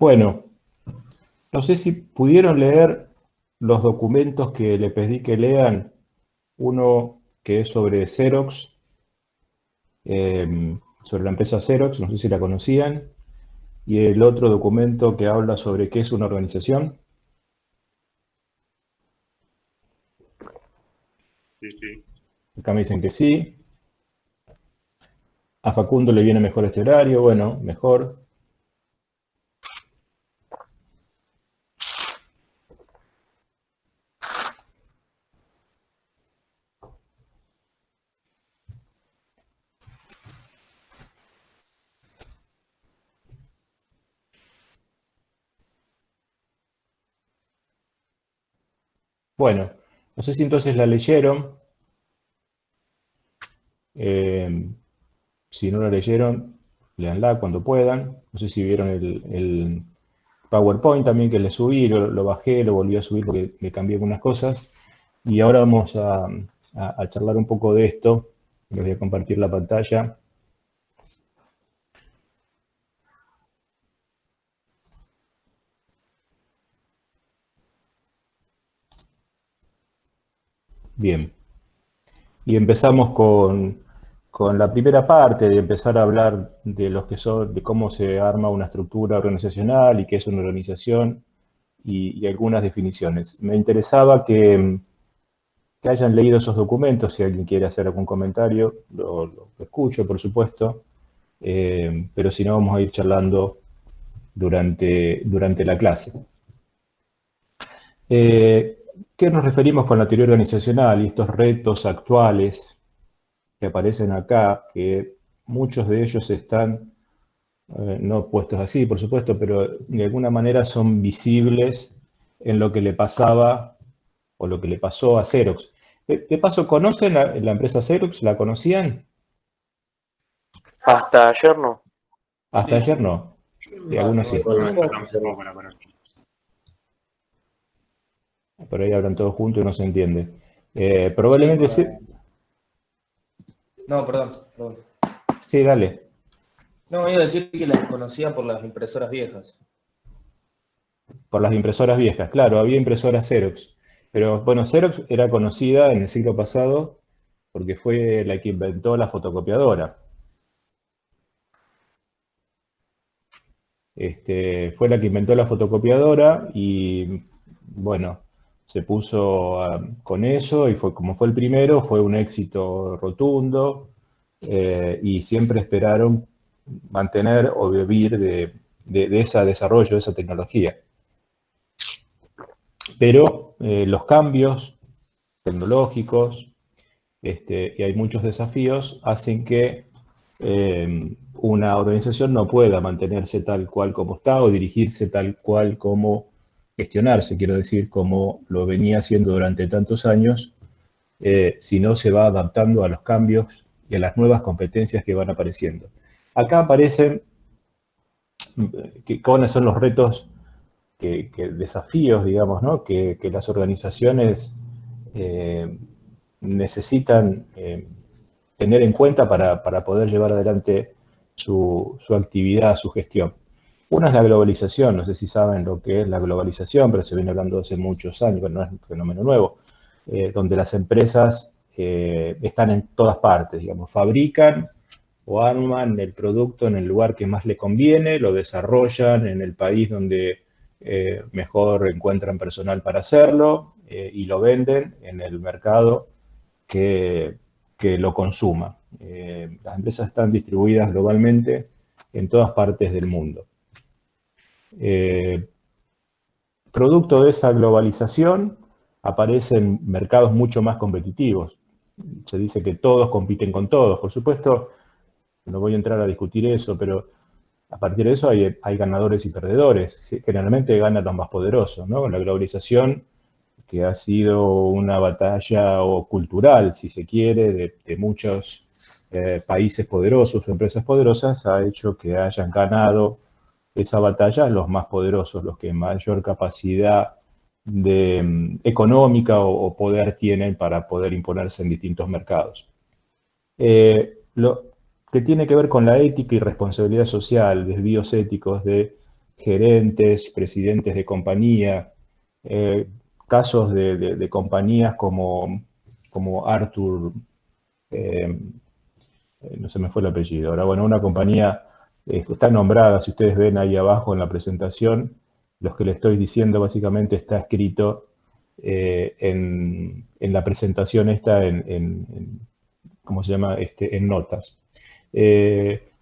Bueno, no sé si pudieron leer los documentos que le pedí que lean. Uno que es sobre Xerox, sobre la empresa Xerox, no sé si la conocían, y el otro documento que habla sobre qué es una organización. Sí, sí. Acá me dicen que sí. A Facundo le viene mejor este horario, bueno, mejor. Bueno, no sé si entonces la leyeron. eh, si no la leyeron, leanla cuando puedan. No sé si vieron el PowerPoint también que le subí, lo bajé, lo volví a subir porque le cambié algunas cosas. Y ahora vamos a charlar un poco de esto. Les voy a compartir la pantalla. Bien. Y empezamos con la primera parte de empezar a hablar de los que son, de cómo se arma una estructura organizacional y qué es una organización y algunas definiciones. Me interesaba que hayan leído esos documentos. Si alguien quiere hacer algún comentario, lo escucho, por supuesto. Pero si no, vamos a ir charlando durante la clase. Eh, ¿Qué nos referimos con la teoría organizacional y estos retos actuales que aparecen acá, que muchos de ellos están, no puestos así, por supuesto, pero de alguna manera son visibles en lo que le pasaba o lo que le pasó a Xerox? ¿Qué pasó? ¿Conocen la empresa Xerox? ¿La conocían? Hasta ayer no. Hasta ayer no. Y algunos sí. No, yo tampoco la conocí. Por ahí hablan todos juntos y no se entiende. Probablemente sí. No, perdón. Sí, dale. No, iba a decir que las conocía por las impresoras viejas. Por las impresoras viejas. Claro, había impresoras Xerox. Pero bueno, Xerox era conocida en el siglo pasado porque fue la que inventó la fotocopiadora. Fue la que inventó la fotocopiadora y bueno, se puso con eso y fue como fue el primero, fue un éxito rotundo, y siempre esperaron mantener o vivir de ese desarrollo, de esa tecnología. Pero los cambios tecnológicos, y hay muchos desafíos, hacen que una organización no pueda mantenerse tal cual como está o dirigirse tal cual como gestionarse, quiero decir, como lo venía haciendo durante tantos años, si no se va adaptando a los cambios y a las nuevas competencias que van apareciendo. Acá aparecen cuáles son los retos, desafíos, digamos, ¿no? que las organizaciones eh, necesitan tener en cuenta para poder llevar adelante su actividad, su gestión. Una es la globalización, no sé si saben lo que es la globalización, pero se viene hablando hace muchos años, pero no es un fenómeno nuevo, donde las empresas están en todas partes, digamos, fabrican o arman el producto en el lugar que más le conviene, lo desarrollan en el país donde mejor encuentran personal para hacerlo, y lo venden en el mercado que, que lo consuma. Las empresas están distribuidas globalmente en todas partes del mundo. Eh, Producto de esa globalización aparecen mercados mucho más competitivos. Se dice que todos compiten con todos. Por supuesto, no voy a entrar a discutir eso, pero a partir de eso hay ganadores y perdedores. Generalmente ganan los más poderosos, ¿no? La globalización, que ha sido una batalla o cultural, si se quiere, de muchos países poderosos o empresas poderosas, ha hecho que hayan ganado esa batalla los más poderosos, los que mayor capacidad económica o poder tienen para poder imponerse en distintos mercados. Lo que tiene que ver con la ética y responsabilidad social, desvíos éticos de gerentes, presidentes de compañía, casos de compañías como Arthur, no se me fue el apellido. Ahora, bueno, una compañía está nombrada, si ustedes ven ahí abajo en la presentación, lo que le estoy diciendo básicamente está escrito en la presentación esta ¿cómo se llama? En notas.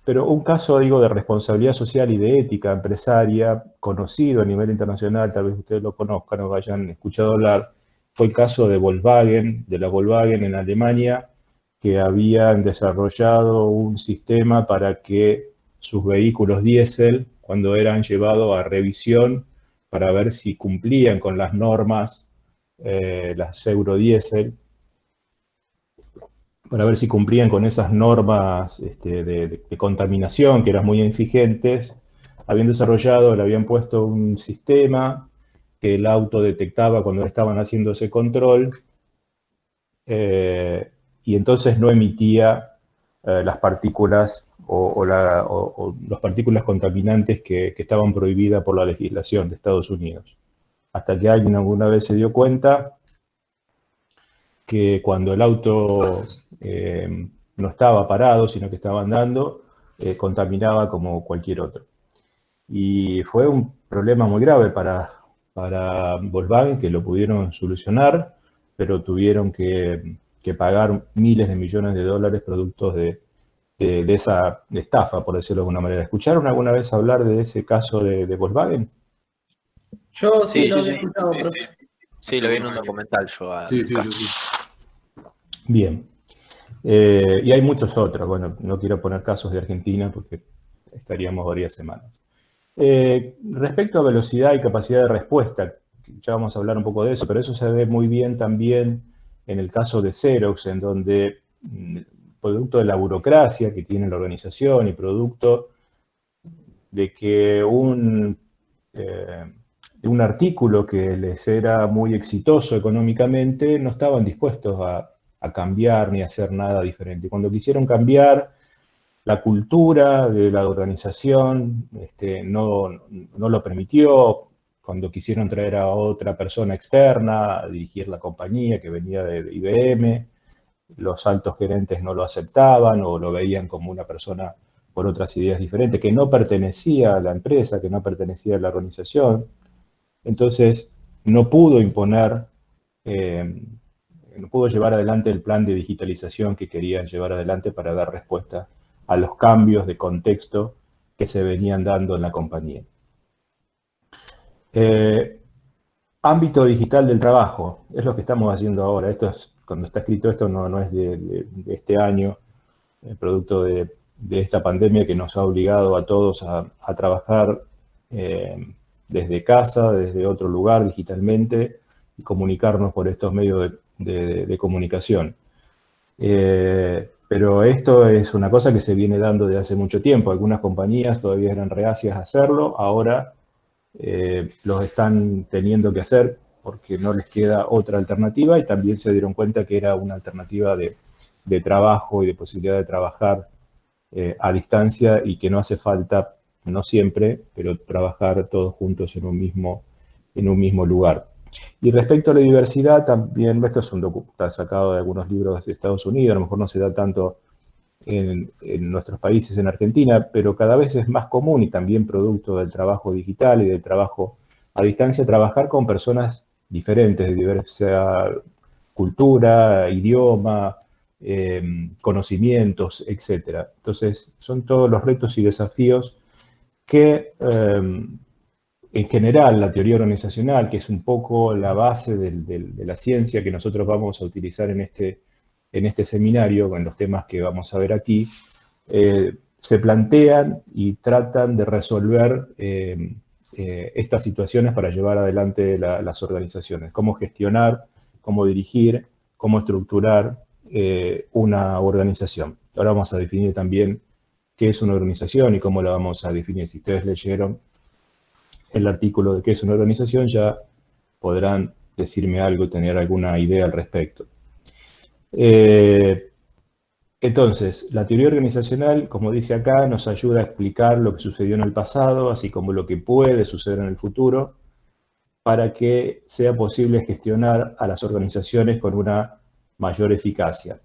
Pero un caso, digo, de responsabilidad social y de ética empresaria, conocido a nivel internacional, tal vez ustedes lo conozcan o hayan escuchado hablar, fue el caso de Volkswagen, de la Volkswagen en Alemania, que habían desarrollado un sistema para que sus vehículos diésel, cuando eran llevados a revisión para ver si cumplían con las normas, las Eurodiesel, para ver si cumplían con esas normas de contaminación que eran muy exigentes, habían desarrollado, le habían puesto un sistema que el auto detectaba cuando estaban haciendo ese control, y entonces no emitía las partículas o las partículas contaminantes que estaban prohibidas por la legislación de Estados Unidos. Hasta que alguien alguna vez se dio cuenta que cuando el auto no estaba parado, sino que estaba andando, contaminaba como cualquier otro. Y fue un problema muy grave para Volkswagen, que lo pudieron solucionar, pero tuvieron que pagar miles de millones de dólares productos de esa estafa, por decirlo de alguna manera. ¿Escucharon alguna vez hablar de ese caso de Volkswagen? Yo sí Sí, lo sí, había sí. escuchado, profe. Sí, lo vi en un documental yo Sí, al sí, caso. sí. Bien. Y hay muchos otros. Bueno, no quiero poner casos de Argentina porque estaríamos varias semanas. Respecto a velocidad y capacidad de respuesta, ya vamos a hablar un poco de eso, pero eso se ve muy bien también en el caso de Xerox, en donde, producto de la burocracia que tiene la organización y producto de que un artículo que les era muy exitoso económicamente, no estaban dispuestos a cambiar ni a hacer nada diferente. Cuando quisieron cambiar la cultura de la organización, no lo permitió. Cuando quisieron traer a otra persona externa a dirigir la compañía que venía de IBM, los altos gerentes no lo aceptaban o lo veían como una persona por otras ideas diferentes, que no pertenecía a la empresa, que no pertenecía a la organización. Entonces, no pudo imponer, no pudo llevar adelante el plan de digitalización que querían llevar adelante para dar respuesta a los cambios de contexto que se venían dando en la compañía. Ámbito digital del trabajo, es lo que estamos haciendo ahora. Cuando está escrito esto no es de este año, producto de esta pandemia que nos ha obligado a todos a trabajar desde casa, desde otro lugar, digitalmente, y comunicarnos por estos medios de comunicación. Pero esto es una cosa que se viene dando desde hace mucho tiempo. Algunas compañías todavía eran reacias a hacerlo, ahora los están teniendo que hacer porque no les queda otra alternativa, y también se dieron cuenta que era una alternativa de trabajo y de posibilidad de trabajar a distancia, y que no hace falta, no siempre, pero trabajar todos juntos en un mismo lugar. Y respecto a la diversidad, también, esto es está sacado de algunos libros de Estados Unidos, a lo mejor no se da tanto en nuestros países, en Argentina, pero cada vez es más común, y también producto del trabajo digital y del trabajo a distancia, trabajar con personas diferentes, de diversa cultura, idioma, conocimientos, etc. Entonces, son todos los retos y desafíos que, en general, la teoría organizacional, que es un poco la base de la ciencia que nosotros vamos a utilizar en este seminario, con los temas que vamos a ver aquí, se plantean y tratan de resolver estas situaciones para llevar adelante las organizaciones. Cómo gestionar, cómo dirigir, cómo estructurar una organización. Ahora vamos a definir también qué es una organización y cómo la vamos a definir. Si ustedes leyeron el artículo de qué es una organización, ya podrán decirme algo, tener alguna idea al respecto. Entonces, la teoría organizacional, como dice acá, nos ayuda a explicar lo que sucedió en el pasado, así como lo que puede suceder en el futuro, para que sea posible gestionar a las organizaciones con una mayor eficacia.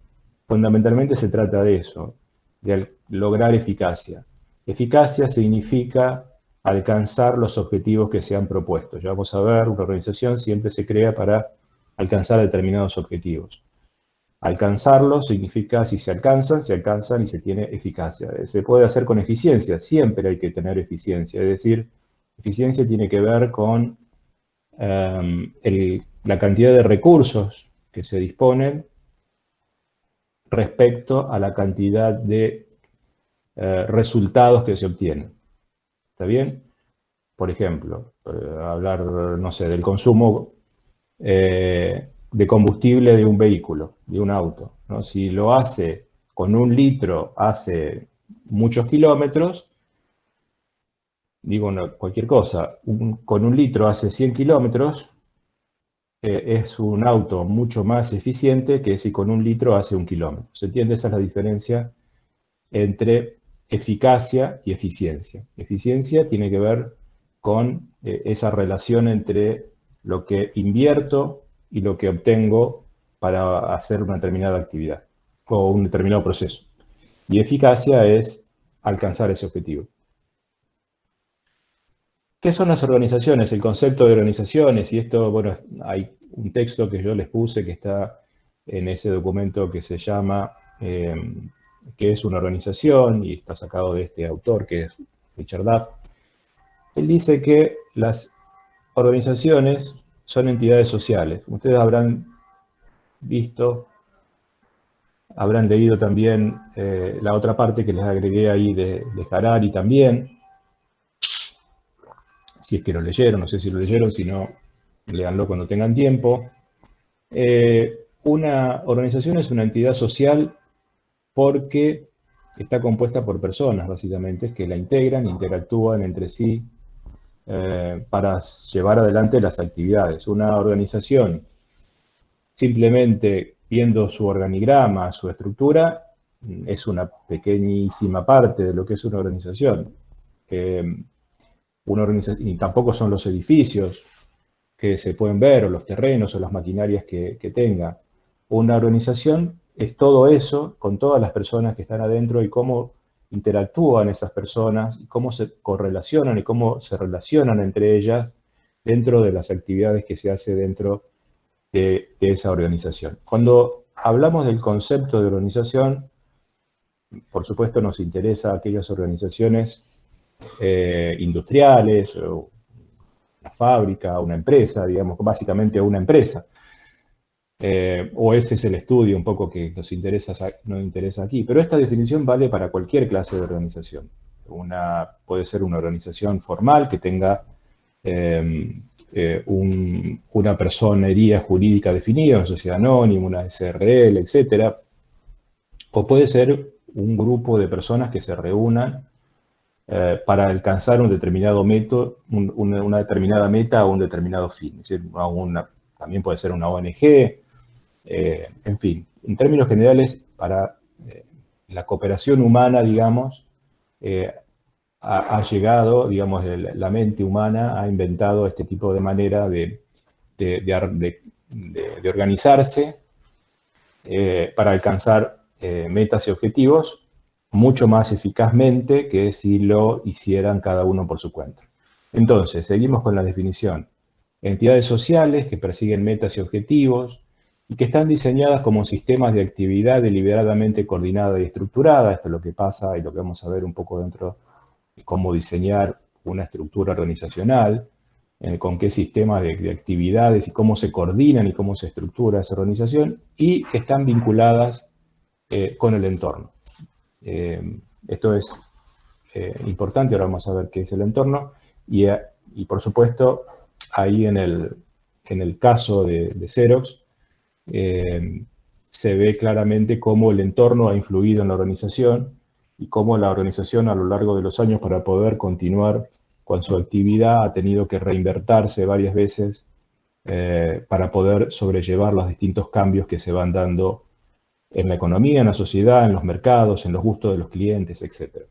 Fundamentalmente se trata de eso, de lograr eficacia. Eficacia significa alcanzar los objetivos que se han propuesto. Ya vamos a ver, una organización siempre se crea para alcanzar determinados objetivos. Alcanzarlo significa, si se alcanzan y se tiene eficacia. Se puede hacer con eficiencia, siempre hay que tener eficiencia. Es decir, eficiencia tiene que ver con la cantidad de recursos que se disponen respecto a la cantidad de resultados que se obtienen. ¿Está bien? Por ejemplo, hablar, no sé, del consumo de combustible de un vehículo, de un auto, ¿no? Si lo hace con 1 litro, hace muchos kilómetros, digo cualquier cosa, con 1 litro hace 100 kilómetros, es un auto mucho más eficiente que si con 1 litro hace 1 kilómetro. ¿Se entiende? Esa es la diferencia entre eficacia y eficiencia. Eficiencia tiene que ver con esa relación entre lo que invierto y lo que obtengo para hacer una determinada actividad o un determinado proceso. Y eficacia es alcanzar ese objetivo. ¿Qué son las organizaciones? El concepto de organizaciones, y esto, bueno, hay un texto que yo les puse que está en ese documento que se llama ¿Qué es una organización? Y está sacado de este autor que es Richard Duff. Él dice que las organizaciones son entidades sociales. Ustedes habrán visto, habrán leído también la otra parte que les agregué ahí de Harari también. Si es que lo leyeron, no sé si lo leyeron, si no, léanlo cuando tengan tiempo. Una organización es una entidad social porque está compuesta por personas, básicamente, que la integran, interactúan entre sí para llevar adelante las actividades. Una organización, simplemente viendo su organigrama, su estructura, es una pequeñísima parte de lo que es una organización. Y tampoco son los edificios que se pueden ver, o los terrenos, o las maquinarias que tenga. Una organización es todo eso, con todas las personas que están adentro y cómo interactúan esas personas, y cómo se correlacionan y cómo se relacionan entre ellas dentro de las actividades que se hace dentro de esa organización. Cuando hablamos del concepto de organización, por supuesto nos interesa aquellas organizaciones industriales, o una fábrica, una empresa, digamos, básicamente una empresa. O ese es el estudio un poco que nos interesa aquí. Pero esta definición vale para cualquier clase de organización. Puede ser una organización formal que tenga una personería jurídica definida, una sociedad anónima, una SRL, etc. O puede ser un grupo de personas que se reúnan para alcanzar un determinado método, una determinada meta o un determinado fin. Es decir, también puede ser una ONG, en fin. En términos generales, para la cooperación humana, digamos, ha llegado, digamos, la mente humana ha inventado este tipo de manera de organizarse para alcanzar metas y objetivos mucho más eficazmente que si lo hicieran cada uno por su cuenta. Entonces, seguimos con la definición. Entidades sociales que persiguen metas y objetivos y que están diseñadas como sistemas de actividad deliberadamente coordinada y estructurada. Esto es lo que pasa y lo que vamos a ver un poco dentro de cómo diseñar una estructura organizacional, con qué sistema de actividades y cómo se coordinan y cómo se estructura esa organización, y que están vinculadas con el entorno. Esto es importante, ahora vamos a ver qué es el entorno, y por supuesto, ahí en el caso de Xerox, se ve claramente cómo el entorno ha influido en la organización y cómo la organización a lo largo de los años, para poder continuar con su actividad, ha tenido que reinvertirse varias veces para poder sobrellevar los distintos cambios que se van dando en la economía, en la sociedad, en los mercados, en los gustos de los clientes, etc.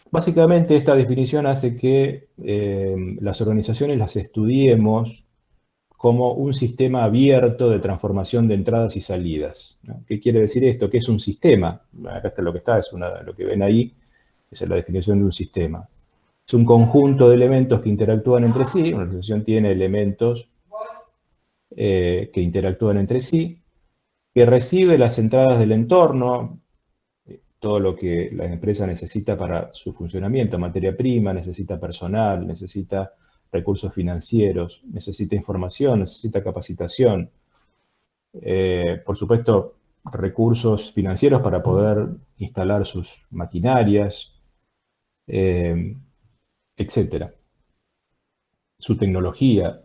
Básicamente esta definición hace que las organizaciones las estudiemos como un sistema abierto de transformación de entradas y salidas, ¿no? ¿Qué quiere decir esto? Que es un sistema. Acá está lo que está, lo que ven ahí, esa es la definición de un sistema. Es un conjunto de elementos que interactúan entre sí. Una organización tiene elementos que interactúan entre sí, que recibe las entradas del entorno, todo lo que la empresa necesita para su funcionamiento, materia prima, necesita personal, necesita recursos financieros, necesita información, necesita capacitación, por supuesto, recursos financieros para poder instalar sus maquinarias, etcétera. Su tecnología.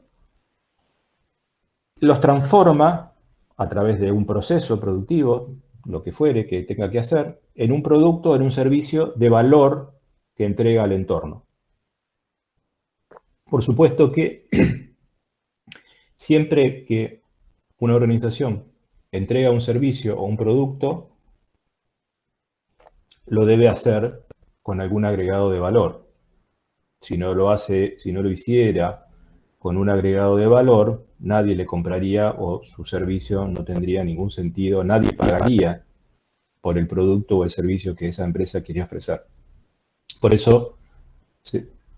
Los transforma a través de un proceso productivo, lo que fuere que tenga que hacer, en un producto, en un servicio de valor que entrega al entorno. Por supuesto que siempre que una organización entrega un servicio o un producto, lo debe hacer con algún agregado de valor. Si no lo hiciera con un agregado de valor, nadie le compraría o su servicio no tendría ningún sentido, nadie pagaría por el producto o el servicio que esa empresa quería ofrecer. Por eso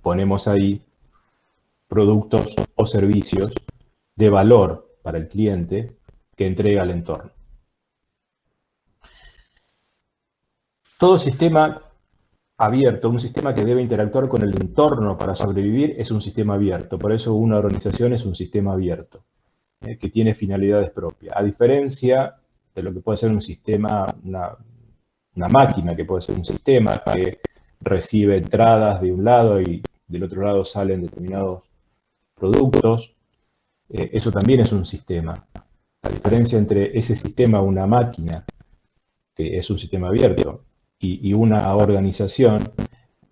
ponemos ahí productos o servicios de valor para el cliente que entrega al entorno. Todo sistema abierto, un sistema que debe interactuar con el entorno para sobrevivir, es un sistema abierto. Por eso una organización es un sistema abierto, que tiene finalidades propias. A diferencia de lo que puede ser un sistema, una máquina que puede ser un sistema que recibe entradas de un lado y del otro lado salen determinados productos. Eso también es un sistema. La diferencia entre ese sistema, una máquina, que es un sistema abierto, y una organización,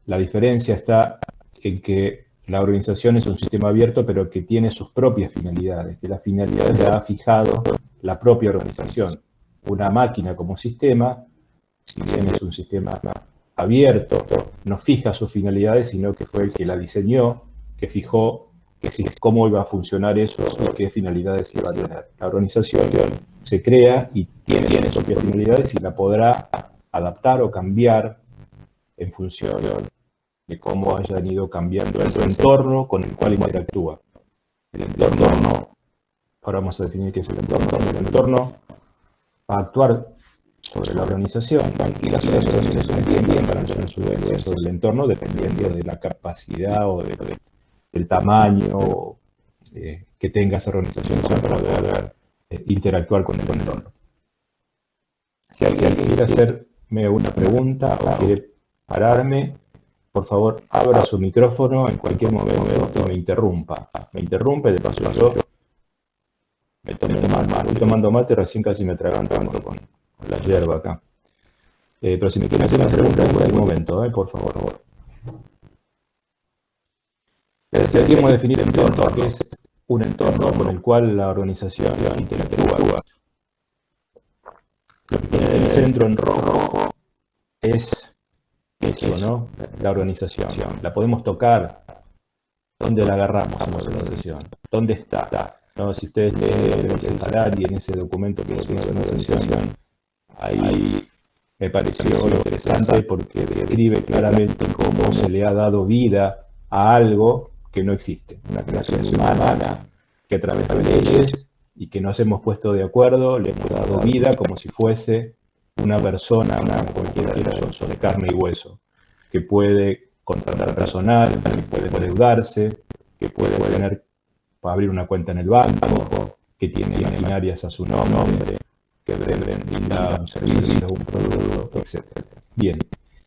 la diferencia está en que la organización es un sistema abierto, pero que tiene sus propias finalidades, que las finalidades las ha fijado la propia organización. Una máquina como sistema, si bien es un sistema abierto, no fija sus finalidades, sino que fue el que la diseñó, que fijó cómo iba a funcionar eso y qué finalidades iba a tener. La organización se crea y tiene sus propias finalidades y la podrá adaptar o cambiar en función de cómo hayan ido cambiando el entorno con el cual interactúa. El entorno, ahora vamos a definir qué es el entorno. El entorno va a actuar sobre la organización y las organizaciones también van a actuar sobre el entorno dependiendo de la capacidad o del tamaño que tenga esa organización para poder interactuar con el entorno. Si alguien quiere hacerme una pregunta o quiere pararme, por favor, abra su micrófono en cualquier momento y me interrumpa. Me interrumpe, de paso yo me tomo mate. Estoy tomando mate, recién casi me atraganto con la hierba acá. Pero si me quieren hacer una pregunta en algún momento, por favor. Deberíamos definir el entorno, que es un entorno con el cual la organización interactúa. Lo que tiene el centro en rojo es eso, ¿no? La organización. La podemos tocar. ¿Dónde la agarramos en la organización? ¿Dónde está? ¿No? Si ustedes leen el Salari en ese documento que es una organización, ahí me pareció interesante porque describe claramente cómo se le ha dado vida a algo que no existe. Una creación humana que a través de leyes y que nos hemos puesto de acuerdo le hemos dado vida como si fuese una persona, cualquiera de carne y hueso, que puede contratar personal, que puede endeudarse, que puede abrir una cuenta en el banco, que tiene maquinarias a su nombre, que brinda un servicio, un producto, etc. Bien,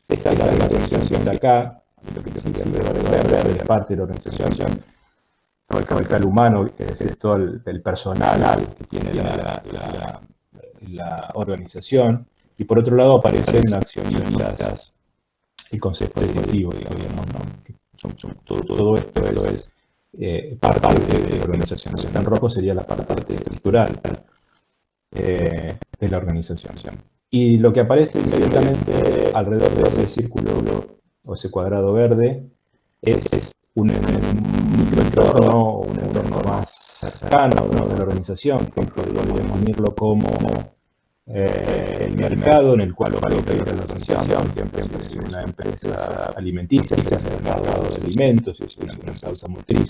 esa es la organización de acá, lo que sigue alrededor de la parte de la organización, el capital humano, que es todo el personal que tiene la organización, y por otro lado aparecen accionistas y conceptos directivos, digamos, ¿no? Todo esto es parte de la organización. En rojo sería la parte estructural. de la organización. Y lo que aparece inmediatamente alrededor de ese círculo o ese cuadrado verde es un microentorno o un entorno más cercano, ¿no?, de la organización, que podríamos definirlo como el mercado en el cual opera la organización. Por ejemplo, si una empresa alimenticia, se hace el mercado de alimentos, si es una empresa automotriz,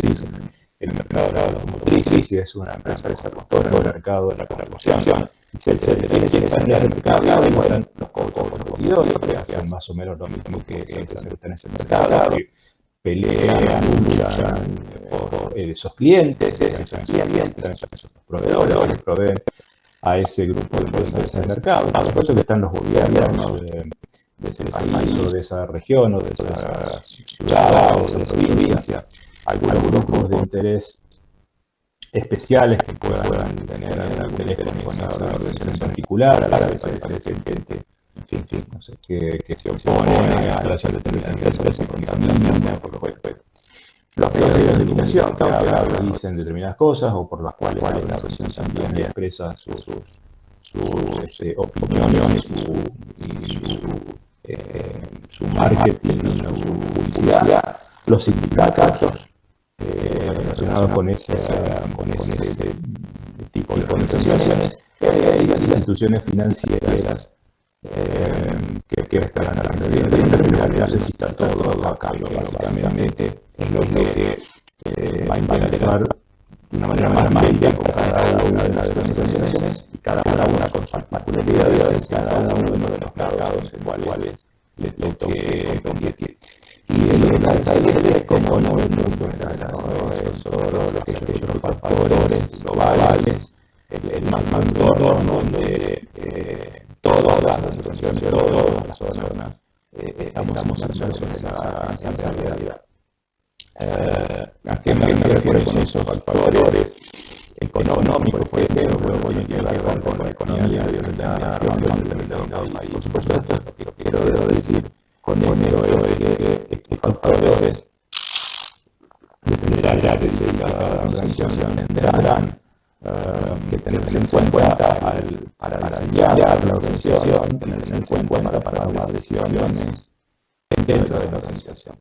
el mercado de la automotriz, si es una empresa constructora, el mercado de la construcción, etcétera. Quienes están en ese mercado están los competidores, que hacen más o menos lo mismo que están en ese mercado, que pelean, luchan por esos clientes, esos proveedores que proveen a ese grupo de empresas del mercado. Por supuesto que están los gobiernos de ese país o de esa región o de esa ciudad o de esa provincia, algunos grupos de interés especiales que puedan tener algún interés con esa organización en particular, a veces parece gente, en fin, no sé, que se opone a la relación de tener empresas y contamina, por lo cual los medios de comunicación que dicen determinadas cosas o por las cuales la organización también expresa sus opiniones y su marketing y su publicidad. Los sindicatos relacionados con ese tipo de organizaciones y las instituciones financieras que estarán a la no sé si está todo acá, pero básicamente es lo que va a interactuar de una manera más directa con cada una de las organizaciones y cada una con sus particularidades en cada uno de los mercados en los cuales le toque competir. Y el es como no el mundo sobre los factores globales, el entorno donde todas las situaciones, todas las zonas estamos inmersos en esa realidad. ¿A qué me refiero con esos factores económicos? Por ejemplo, voy a llegar con la economía de una determinado país. Por supuesto, esto lo que quiero decir con esto es que estos factores dependerán de cada organización tendrán que tenerse en cuenta para diseñar la organización, tenerse en cuenta para tomar decisiones dentro de la organización.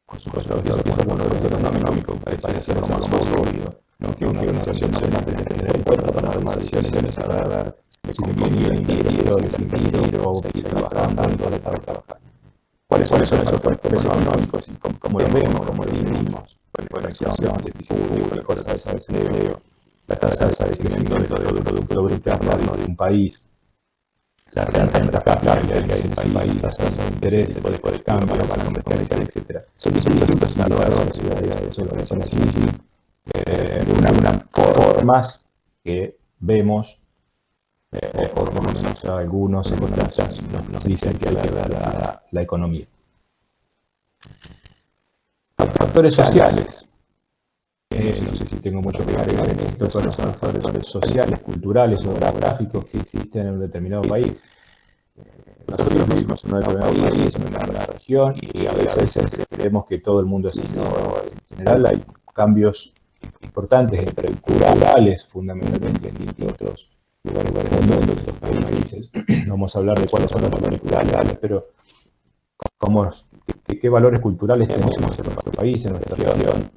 Por supuesto, lo que es el mundo económico parece ser como algo obvio, ¿no? Que una organización se tiene que tener en cuenta para tomar decisiones, para ver si conviene invertir o desinvertir o seguir trabajando para trabajar. ¿Cuáles son esos factores económicos? ¿Cómo los vemos? ¿Cómo los vivimos? La inflación, el déficit público, la tasa de desempleo, la tasa de crecimiento del Producto Bruto Interno de un país, la renta capital que hay en ese país, las tasas de interés, el tipo de cambio, la balanza comercial, etc. Son distintos indicadores de una formas que vemos, o por lo menos algunos economistas nos dicen que hay que ver la economía. Factores sociales. No sé si tengo mucho que agregar en esto, pero son los factores sociales, culturales o geográficos que existen en un determinado país. Nosotros vivimos en un determinado país, en una región, y a veces creemos que todo el mundo es así. En general hay cambios importantes entre culturales, fundamentalmente en distintos lugares del mundo, en otros países. Vamos a hablar de cuáles son los valores culturales, pero qué valores culturales tenemos en nuestro país, en nuestra región.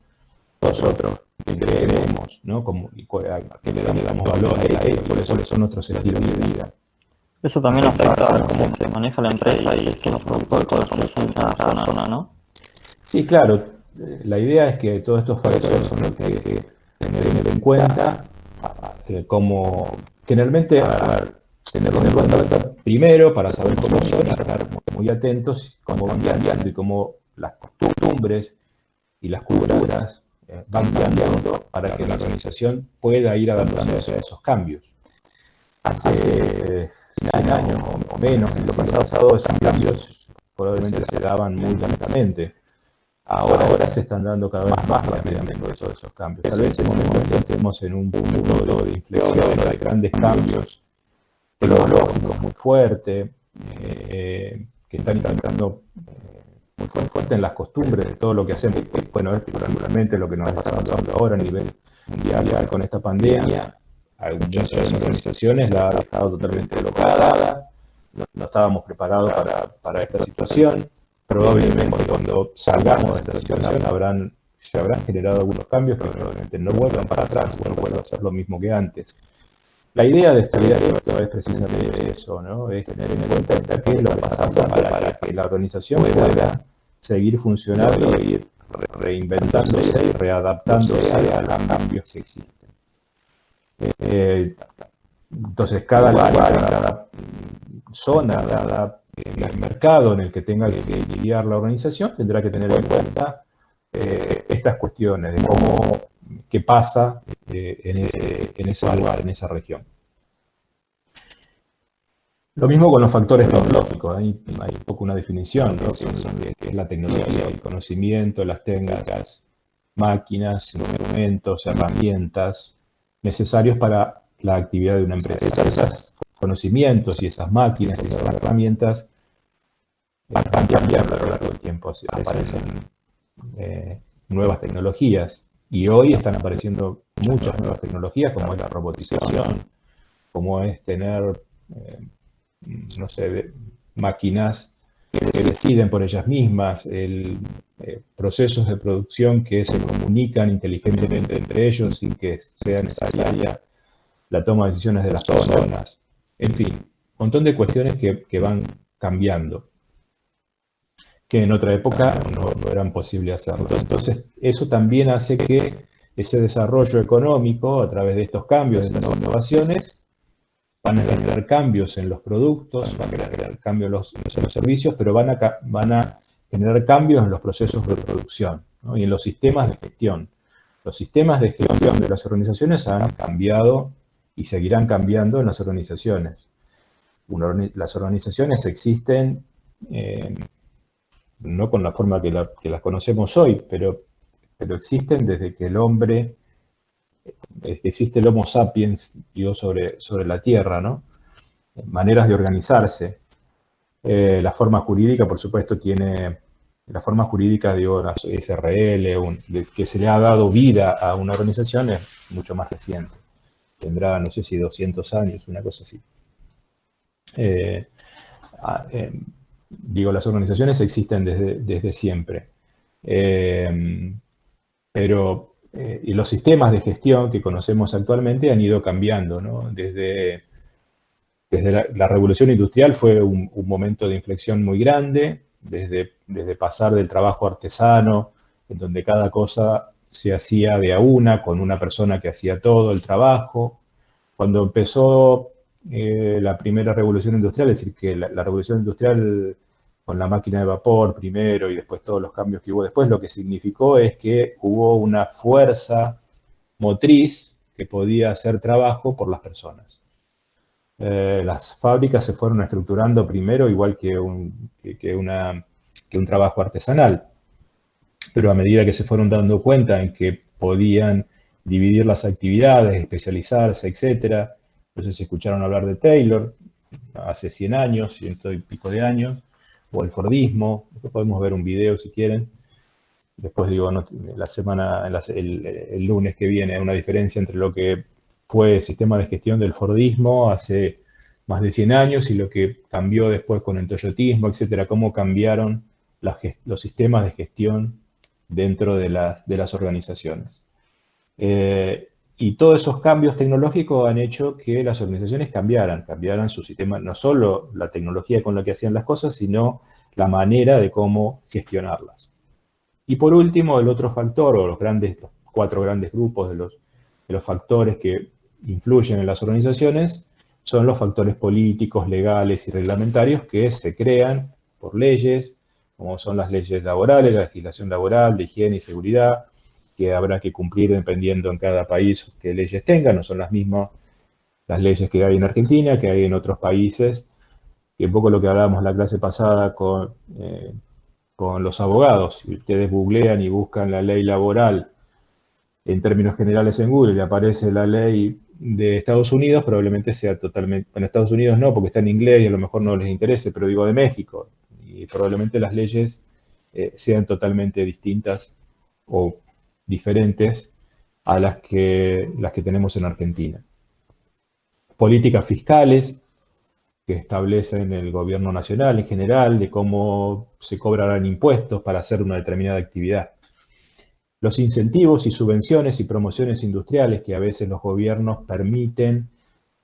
Nosotros que creemos, ¿no? ¿A qué le damos valor a ello? ¿Cuáles son nuestros estilos de vida? Eso también afecta a cómo se maneja la empresa y que los productores comercian en cada zona, ¿no? Sí, claro. La idea es que todos estos factores son los que hay que tener en cuenta, como generalmente tenerlos en cuenta primero para saber cómo son y estar muy atentos cómo van cambiando y cómo las costumbres y las culturas van cambiando para que la organización pueda ir adaptándose a esos cambios. Hace 100 años o menos, en lo pasado, esos cambios probablemente se daban muy lentamente. Ahora se están dando cada vez más rápidamente todos esos cambios. Tal vez en un momento estemos en un punto de inflexión, de grandes cambios tecnológicos muy fuertes, que están impactando muy fuerte en las costumbres de todo lo que hacemos. Bueno, es particularmente lo que nos está pasando ahora a nivel mundial con esta pandemia. a muchas organizaciones la ha dejado totalmente bloqueada. No estábamos preparados para esta situación. Probablemente cuando salgamos de esta situación se habrán generado algunos cambios que probablemente no vuelvan para atrás, no vuelvan a ser lo mismo que antes. La idea de esta esto es precisamente eso, ¿no? Es tener en cuenta qué es lo que pasa para que la organización pueda seguir funcionando e ir reinventándose y readaptándose a los cambios que existen. Entonces, cada lugar, cada zona, cada mercado en el que tenga que lidiar la organización tendrá que tener en cuenta estas cuestiones de qué pasa en ese lugar, en esa región. Lo mismo con los factores tecnológicos, hay un poco una definición, ¿no? que es la tecnología, el conocimiento, las técnicas, máquinas, instrumentos, herramientas necesarios para la actividad de una empresa. Esos conocimientos y esas máquinas y esas herramientas van cambiando a lo largo del tiempo, aparecen nuevas tecnologías y hoy están apareciendo muchas nuevas tecnologías como es la robotización, como es tener no sé, máquinas que deciden por ellas mismas, procesos de producción que se comunican inteligentemente entre ellos sin que sea necesaria la toma de decisiones de las personas. En fin, un montón de cuestiones que van cambiando, que en otra época no eran posible hacerlo. Entonces, eso también hace que ese desarrollo económico, a través de estos cambios, de estas innovaciones, van a generar cambios en los productos, van a generar cambios en los servicios, pero van a generar cambios en los procesos de producción, ¿no? Y en los sistemas de gestión. Los sistemas de gestión de las organizaciones han cambiado y seguirán cambiando en las organizaciones. Las organizaciones existen no con la forma que las conocemos hoy, pero existen desde que existe el Homo sapiens, digo, sobre la Tierra, ¿no? Maneras de organizarse. La forma jurídica, por supuesto, tiene la forma jurídica, digo, la SRL, que se le ha dado vida a una organización es mucho más reciente. Tendrá, no sé si 200 años, una cosa así. Digo, las organizaciones existen desde siempre. Pero y los sistemas de gestión que conocemos actualmente han ido cambiando, ¿no? Desde la revolución industrial fue un momento de inflexión muy grande, desde pasar del trabajo artesano, en donde cada cosa se hacía de a una, con una persona que hacía todo el trabajo. Cuando empezó la primera revolución industrial, es decir, que la revolución industrial con la máquina de vapor primero y después todos los cambios que hubo después, lo que significó es que hubo una fuerza motriz que podía hacer trabajo por las personas. Las fábricas se fueron estructurando primero igual que un trabajo artesanal, pero a medida que se fueron dando cuenta en que podían dividir las actividades, especializarse, etc. Entonces escucharon hablar de Taylor hace 100 años, 100 y pico de años, o el Fordismo. Después podemos ver un video si quieren. Después digo, el lunes que viene, una diferencia entre lo que fue el sistema de gestión del Fordismo hace más de 100 años y lo que cambió después con el Toyotismo, etcétera, cómo cambiaron los sistemas de gestión dentro de las organizaciones. Y todos esos cambios tecnológicos han hecho que las organizaciones cambiaran su sistema, no solo la tecnología con la que hacían las cosas, sino la manera de cómo gestionarlas. Y por último, el otro factor, o los 4 grandes grupos de los factores que influyen en las organizaciones, son los factores políticos, legales y reglamentarios que se crean por leyes, como son las leyes laborales, la legislación laboral, de higiene y seguridad, que habrá que cumplir dependiendo en cada país qué leyes tengan. No son las mismas las leyes que hay en Argentina, que hay en otros países, y un poco lo que hablábamos la clase pasada con los abogados. Si ustedes googlean y buscan la ley laboral en términos generales en Google y aparece la ley de Estados Unidos, probablemente sea totalmente... En Estados Unidos no, porque está en inglés y a lo mejor no les interese, pero digo de México. Y probablemente las leyes sean totalmente distintas o diferentes a las que tenemos en Argentina. políticas fiscales que establecen el gobierno nacional en general, de cómo se cobrarán impuestos para hacer una determinada actividad. Los incentivos y subvenciones y promociones industriales que a veces los gobiernos permiten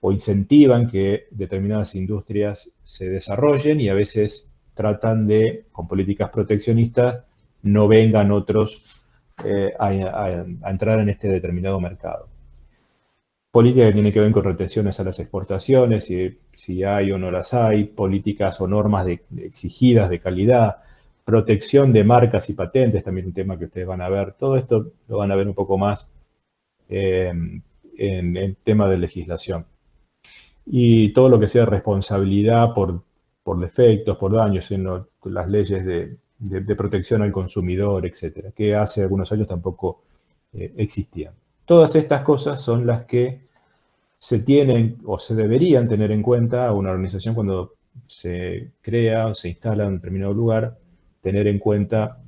o incentivan que determinadas industrias se desarrollen y a veces tratan de, con políticas proteccionistas, no vengan otros a entrar en este determinado mercado. Política que tiene que ver con retenciones a las exportaciones, si hay o no las hay, políticas o normas exigidas de calidad, protección de marcas y patentes, también un tema que ustedes van a ver. Todo esto lo van a ver un poco más en el tema de legislación. Y todo lo que sea responsabilidad por defectos, por daños, en las leyes de protección al consumidor, etcétera, que hace algunos años tampoco existían. Todas estas cosas son las que se tienen o se deberían tener en cuenta a una organización cuando se crea o se instala en un determinado lugar, tener en cuenta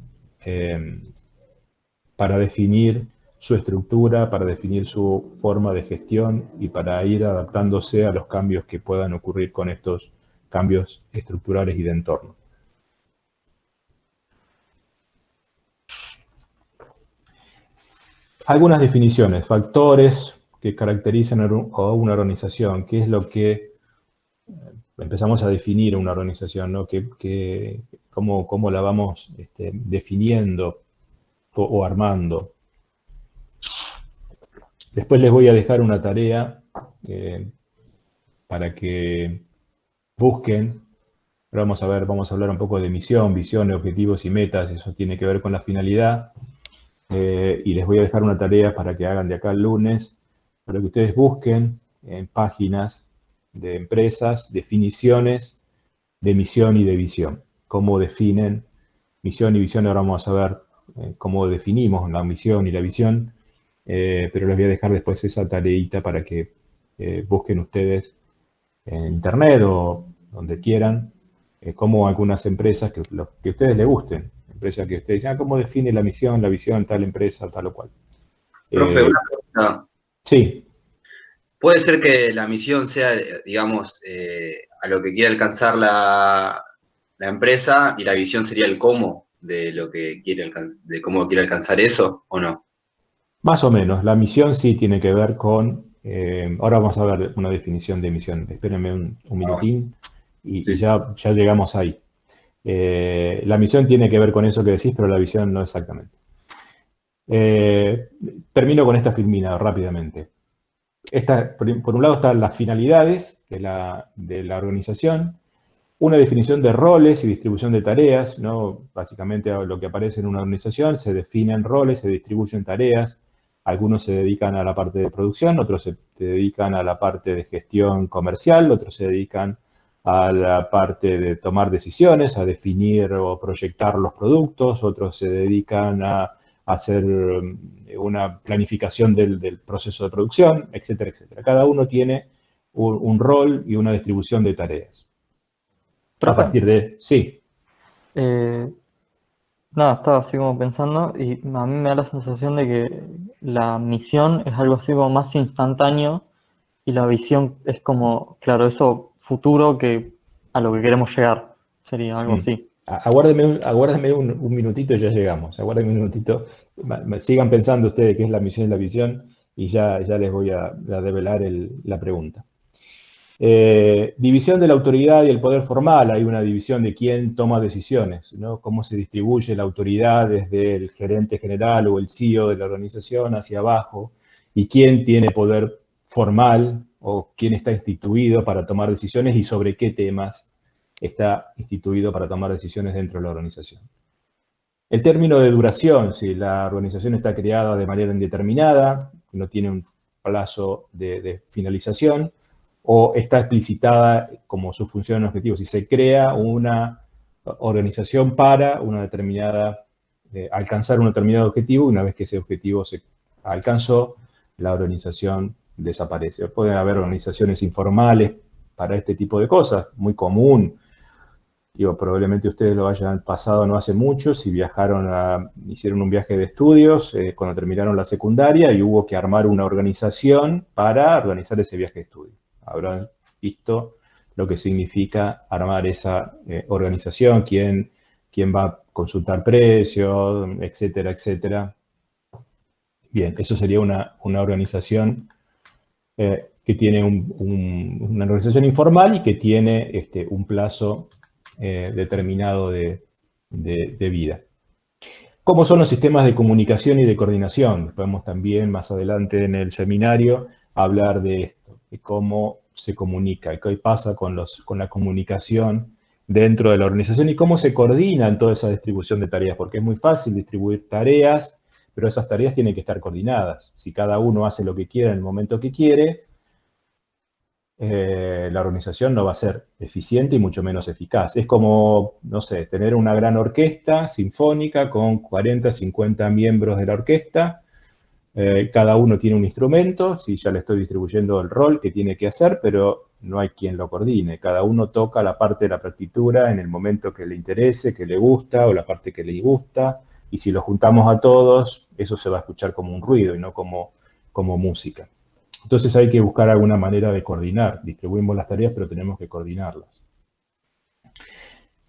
para definir su estructura, para definir su forma de gestión y para ir adaptándose a los cambios que puedan ocurrir con estos cambios estructurales y de entorno. Algunas definiciones, factores que caracterizan a una organización, qué es lo que empezamos a definir una organización, ¿no? Cómo la vamos definiendo o armando. Después les voy a dejar una tarea para que busquen. Vamos a hablar un poco de misión, visión, objetivos y metas. Eso tiene que ver con la finalidad. Y les voy a dejar una tarea para que hagan de acá al lunes, para que ustedes busquen en páginas de empresas definiciones de misión y de visión. Cómo definen misión y visión. Ahora vamos a ver cómo definimos la misión y la visión. Pero les voy a dejar después esa tareita para que busquen ustedes en internet o donde quieran, como algunas empresas que a ustedes les gusten, empresas que ustedes dicen, ¿cómo define la misión, la visión, tal empresa, tal o cual? Profe, una pregunta. Sí. ¿Puede ser que la misión sea, digamos, a lo que quiere alcanzar la empresa y la visión sería el cómo de lo que quiere de cómo quiere alcanzar eso, o no? Más o menos. La misión sí tiene que ver con... ahora vamos a ver una definición de misión. Espérenme un minutín y Sí. ya llegamos ahí. La misión tiene que ver con eso que decís, pero la visión no exactamente. Termino con esta filmina rápidamente. Por un lado están las finalidades de la organización, una definición de roles y distribución de tareas, ¿no? Básicamente lo que aparece en una organización, se definen roles, se distribuyen tareas. Algunos se dedican a la parte de producción, otros se dedican a la parte de gestión comercial, otros se dedican a la parte de tomar decisiones, a definir o proyectar los productos, otros se dedican a hacer una planificación del proceso de producción, etcétera, etcétera. Cada uno tiene un rol y una distribución de tareas. A partir de... Sí. Nada, estaba así como pensando y a mí me da la sensación de que la misión es algo así como más instantáneo y la visión es como, claro, eso futuro que a lo que queremos llegar. Sería algo así. Aguárdeme un minutito y ya llegamos. Aguárdenme un minutito. Sigan pensando ustedes qué es la misión y la visión y ya les voy a develar la pregunta. División de la autoridad y el poder formal. Hay una división de quién toma decisiones, ¿no? Cómo se distribuye la autoridad desde el gerente general o el CEO de la organización hacia abajo y quién tiene poder formal o quién está instituido para tomar decisiones y sobre qué temas está instituido para tomar decisiones dentro de la organización. El término de duración, si la organización está creada de manera indeterminada, no tiene un plazo de finalización, o está explicitada como su función y objetivo. Si se crea una organización para una determinada, alcanzar un determinado objetivo, y una vez que ese objetivo se alcanzó, la organización desaparece. Pueden haber organizaciones informales para este tipo de cosas, muy común. Digo, probablemente ustedes lo hayan pasado no hace mucho, si hicieron un viaje de estudios cuando terminaron la secundaria y hubo que armar una organización para organizar ese viaje de estudio. habrán visto lo que significa armar esa organización, quién va a consultar precios, etcétera, etcétera. Bien, eso sería una organización que tiene una organización informal y que tiene un plazo determinado de vida. ¿Cómo son los sistemas de comunicación y de coordinación? Podemos también más adelante en el seminario hablar de esto, de cómo se comunica, qué pasa con la comunicación dentro de la organización y cómo se coordina en toda esa distribución de tareas, porque es muy fácil distribuir tareas, pero esas tareas tienen que estar coordinadas. Si cada uno hace lo que quiere en el momento que quiere, la organización no va a ser eficiente y mucho menos eficaz. Es como, no sé, tener una gran orquesta sinfónica con 40, 50 miembros de la orquesta. Cada uno tiene un instrumento, sí, ya le estoy distribuyendo el rol que tiene que hacer, pero no hay quien lo coordine. Cada uno toca la parte de la partitura en el momento que le interese, que le gusta, o la parte que le gusta, y si lo juntamos a todos, eso se va a escuchar como un ruido y no como música. Entonces hay que buscar alguna manera de coordinar. Distribuimos las tareas, pero tenemos que coordinarlas.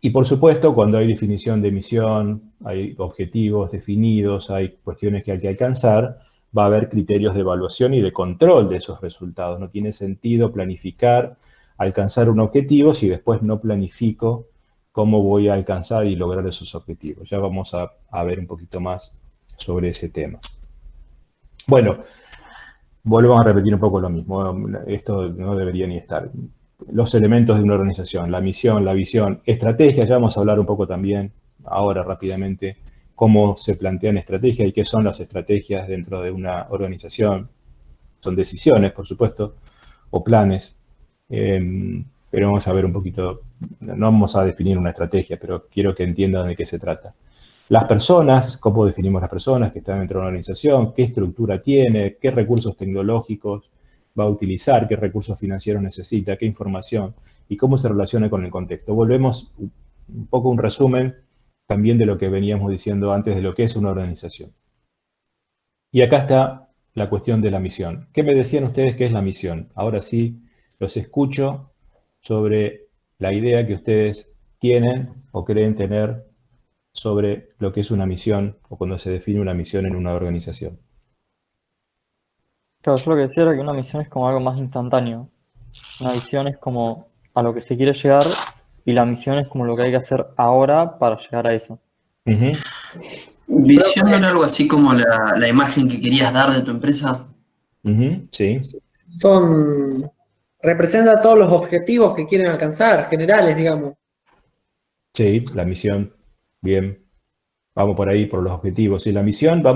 Y por supuesto, cuando hay definición de misión, hay objetivos definidos, hay cuestiones que hay que alcanzar, va a haber criterios de evaluación y de control de esos resultados. No tiene sentido planificar, alcanzar un objetivo si después no planifico cómo voy a alcanzar y lograr esos objetivos. Ya vamos a ver un poquito más sobre ese tema. Bueno, volvemos a repetir un poco lo mismo. Esto no debería ni estar. Los elementos de una organización, la misión, la visión, estrategia. Ya vamos a hablar un poco también, ahora rápidamente, cómo se plantean estrategias y qué son las estrategias dentro de una organización. Son decisiones, por supuesto, o planes. Pero vamos a ver un poquito, no vamos a definir una estrategia, pero quiero que entiendan de qué se trata. Las personas, cómo definimos las personas que están dentro de una organización, qué estructura tiene, qué recursos tecnológicos va a utilizar, qué recursos financieros necesita, qué información y cómo se relaciona con el contexto. Volvemos un poco a un resumen también de lo que veníamos diciendo antes de lo que es una organización. Y acá está la cuestión de la misión. ¿Qué me decían ustedes que es la misión? Ahora sí, los escucho sobre la idea que ustedes tienen o creen tener sobre lo que es una misión o cuando se define una misión en una organización. Claro, yo lo que decía era que una misión es como algo más instantáneo. Una visión es como a lo que se quiere llegar y la misión es como lo que hay que hacer ahora para llegar a eso. Visión no era algo así como la imagen que querías dar de tu empresa. Sí. Representa todos los objetivos que quieren alcanzar, generales, digamos. Sí, la misión. Bien. Vamos por ahí, por los objetivos. Sí, la misión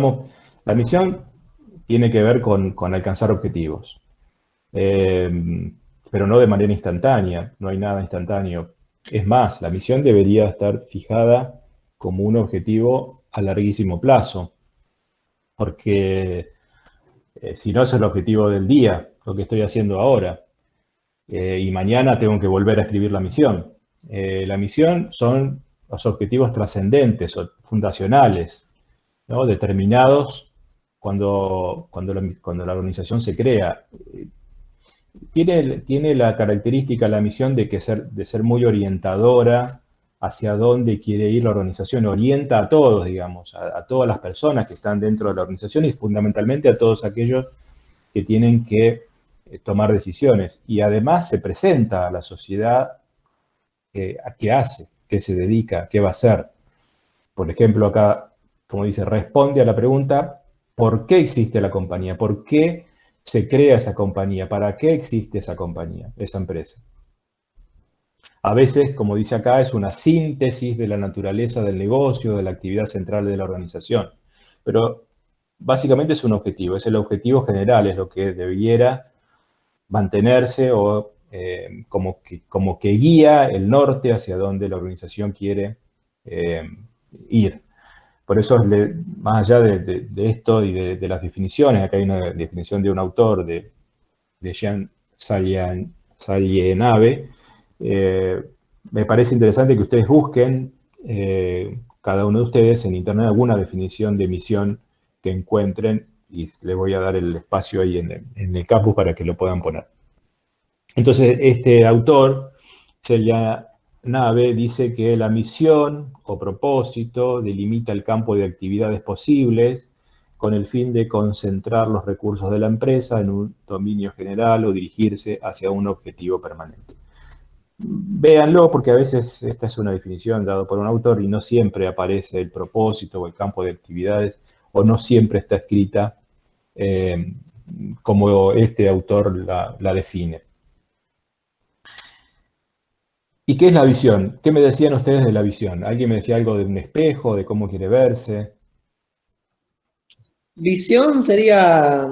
tiene que ver con alcanzar objetivos. Pero no de manera instantánea. No hay nada instantáneo. Es más, la misión debería estar fijada como un objetivo a larguísimo plazo. Porque si no es el objetivo del día, lo que estoy haciendo ahora. Y mañana tengo que volver a escribir la misión. La misión son los objetivos trascendentes o fundacionales, ¿no? Determinados cuando la organización se crea. Tiene la característica, la misión de ser muy orientadora hacia dónde quiere ir la organización. Orienta a todos, digamos, a todas las personas que están dentro de la organización y fundamentalmente a todos aquellos que tienen que tomar decisiones. Y además se presenta a la sociedad a qué hace, qué se dedica, qué va a hacer. Por ejemplo, acá, como dice, responde a la pregunta, ¿por qué existe la compañía? ¿Por qué se crea esa compañía? ¿Para qué existe esa compañía, esa empresa? A veces, como dice acá, es una síntesis de la naturaleza del negocio, de la actividad central de la organización. Pero básicamente es un objetivo, es el objetivo general, es lo que debiera mantenerse o como que guía el norte hacia donde la organización quiere ir. Por eso, más allá de esto y de las definiciones, acá hay una definición de un autor, de Jean Salienabe, me parece interesante que ustedes busquen, cada uno de ustedes en internet, alguna definición de misión que encuentren y les voy a dar el espacio ahí en el campus para que lo puedan poner. Entonces, este autor, Celia Nave, dice que la misión o propósito delimita el campo de actividades posibles con el fin de concentrar los recursos de la empresa en un dominio general o dirigirse hacia un objetivo permanente. Véanlo, porque a veces esta es una definición dada por un autor y no siempre aparece el propósito o el campo de actividades, o no siempre está escrita como este autor la define. ¿Y qué es la visión? ¿Qué me decían ustedes de la visión? ¿Alguien me decía algo de un espejo, de cómo quiere verse? Visión sería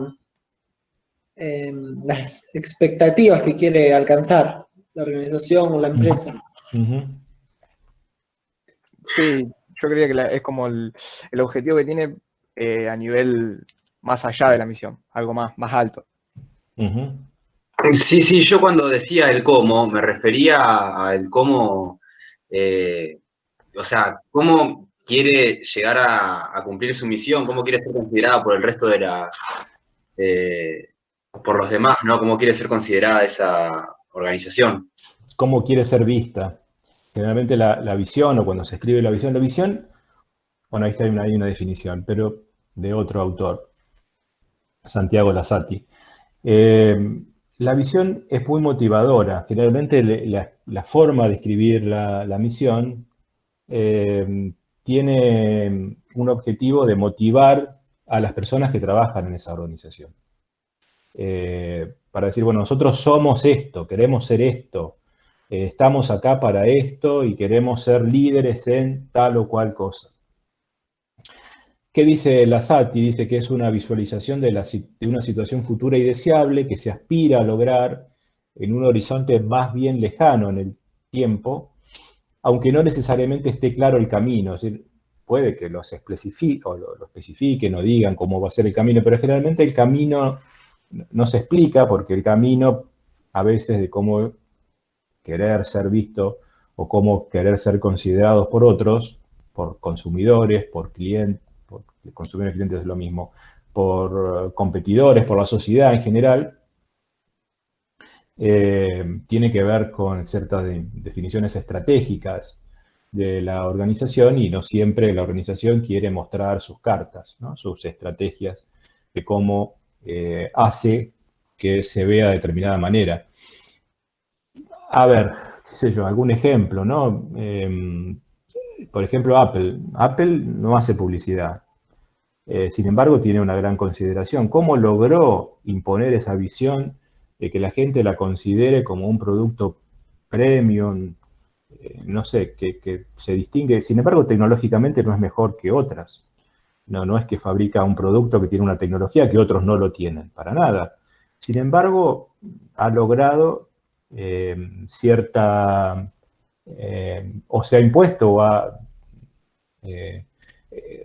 las expectativas que quiere alcanzar la organización o la empresa. Ujú. Sí, yo creía que es como el objetivo que tiene a nivel más allá de la misión, algo más alto. Ujú. Sí, sí, yo cuando decía el cómo, me refería a el cómo, o sea, cómo quiere llegar a cumplir su misión, cómo quiere ser considerada por el resto de por los demás, ¿no? Cómo quiere ser considerada esa organización. ¿Cómo quiere ser vista? Generalmente la visión, o cuando se escribe la visión, bueno, ahí está, hay una definición, pero de otro autor, Santiago Lasati. La visión es muy motivadora. Generalmente la forma de escribir la misión tiene un objetivo de motivar a las personas que trabajan en esa organización. Para decir, bueno, nosotros somos esto, queremos ser esto, estamos acá para esto y queremos ser líderes en tal o cual cosa. ¿Qué dice Lasati? Dice que es una visualización de una situación futura y deseable que se aspira a lograr en un horizonte más bien lejano en el tiempo, aunque no necesariamente esté claro el camino. Es decir, puede que lo especifiquen o digan cómo va a ser el camino, pero generalmente el camino no se explica, porque el camino a veces de cómo querer ser visto o cómo querer ser considerados por otros, por consumidores, por clientes, por consumidores y clientes es lo mismo, por competidores, por la sociedad en general, tiene que ver con ciertas definiciones estratégicas de la organización, y no siempre la organización quiere mostrar sus cartas, ¿no? Sus estrategias de cómo hace que se vea de determinada manera. A ver, qué sé yo, algún ejemplo, ¿no? Por ejemplo, Apple. Apple no hace publicidad. Sin embargo, tiene una gran consideración. ¿Cómo logró imponer esa visión de que la gente la considere como un producto premium? No sé, que se distingue. Sin embargo, tecnológicamente no es mejor que otras. No es que fabrica un producto que tiene una tecnología que otros no lo tienen, para nada. Sin embargo, ha logrado cierta, o se ha impuesto a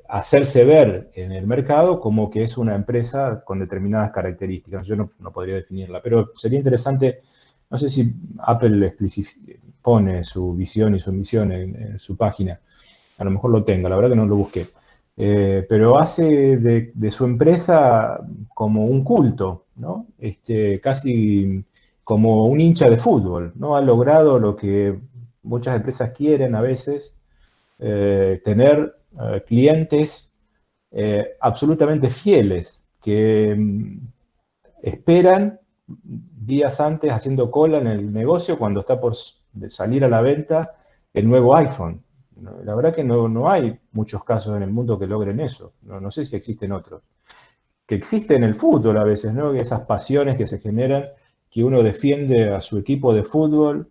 hacerse ver en el mercado como que es una empresa con determinadas características. Yo no podría definirla, pero sería interesante, no sé si Apple pone su visión y su misión en su página, a lo mejor lo tenga, la verdad que no lo busqué. Pero hace de su empresa como un culto, ¿no? Casi como un hincha de fútbol, ¿no? Ha logrado lo que muchas empresas quieren a veces, tener clientes absolutamente fieles, que esperan días antes haciendo cola en el negocio cuando está por salir a la venta el nuevo iPhone. La verdad que no hay muchos casos en el mundo que logren eso. No sé si existen otros. Que existe en el fútbol a veces, ¿no? Esas pasiones que se generan, que uno defiende a su equipo de fútbol,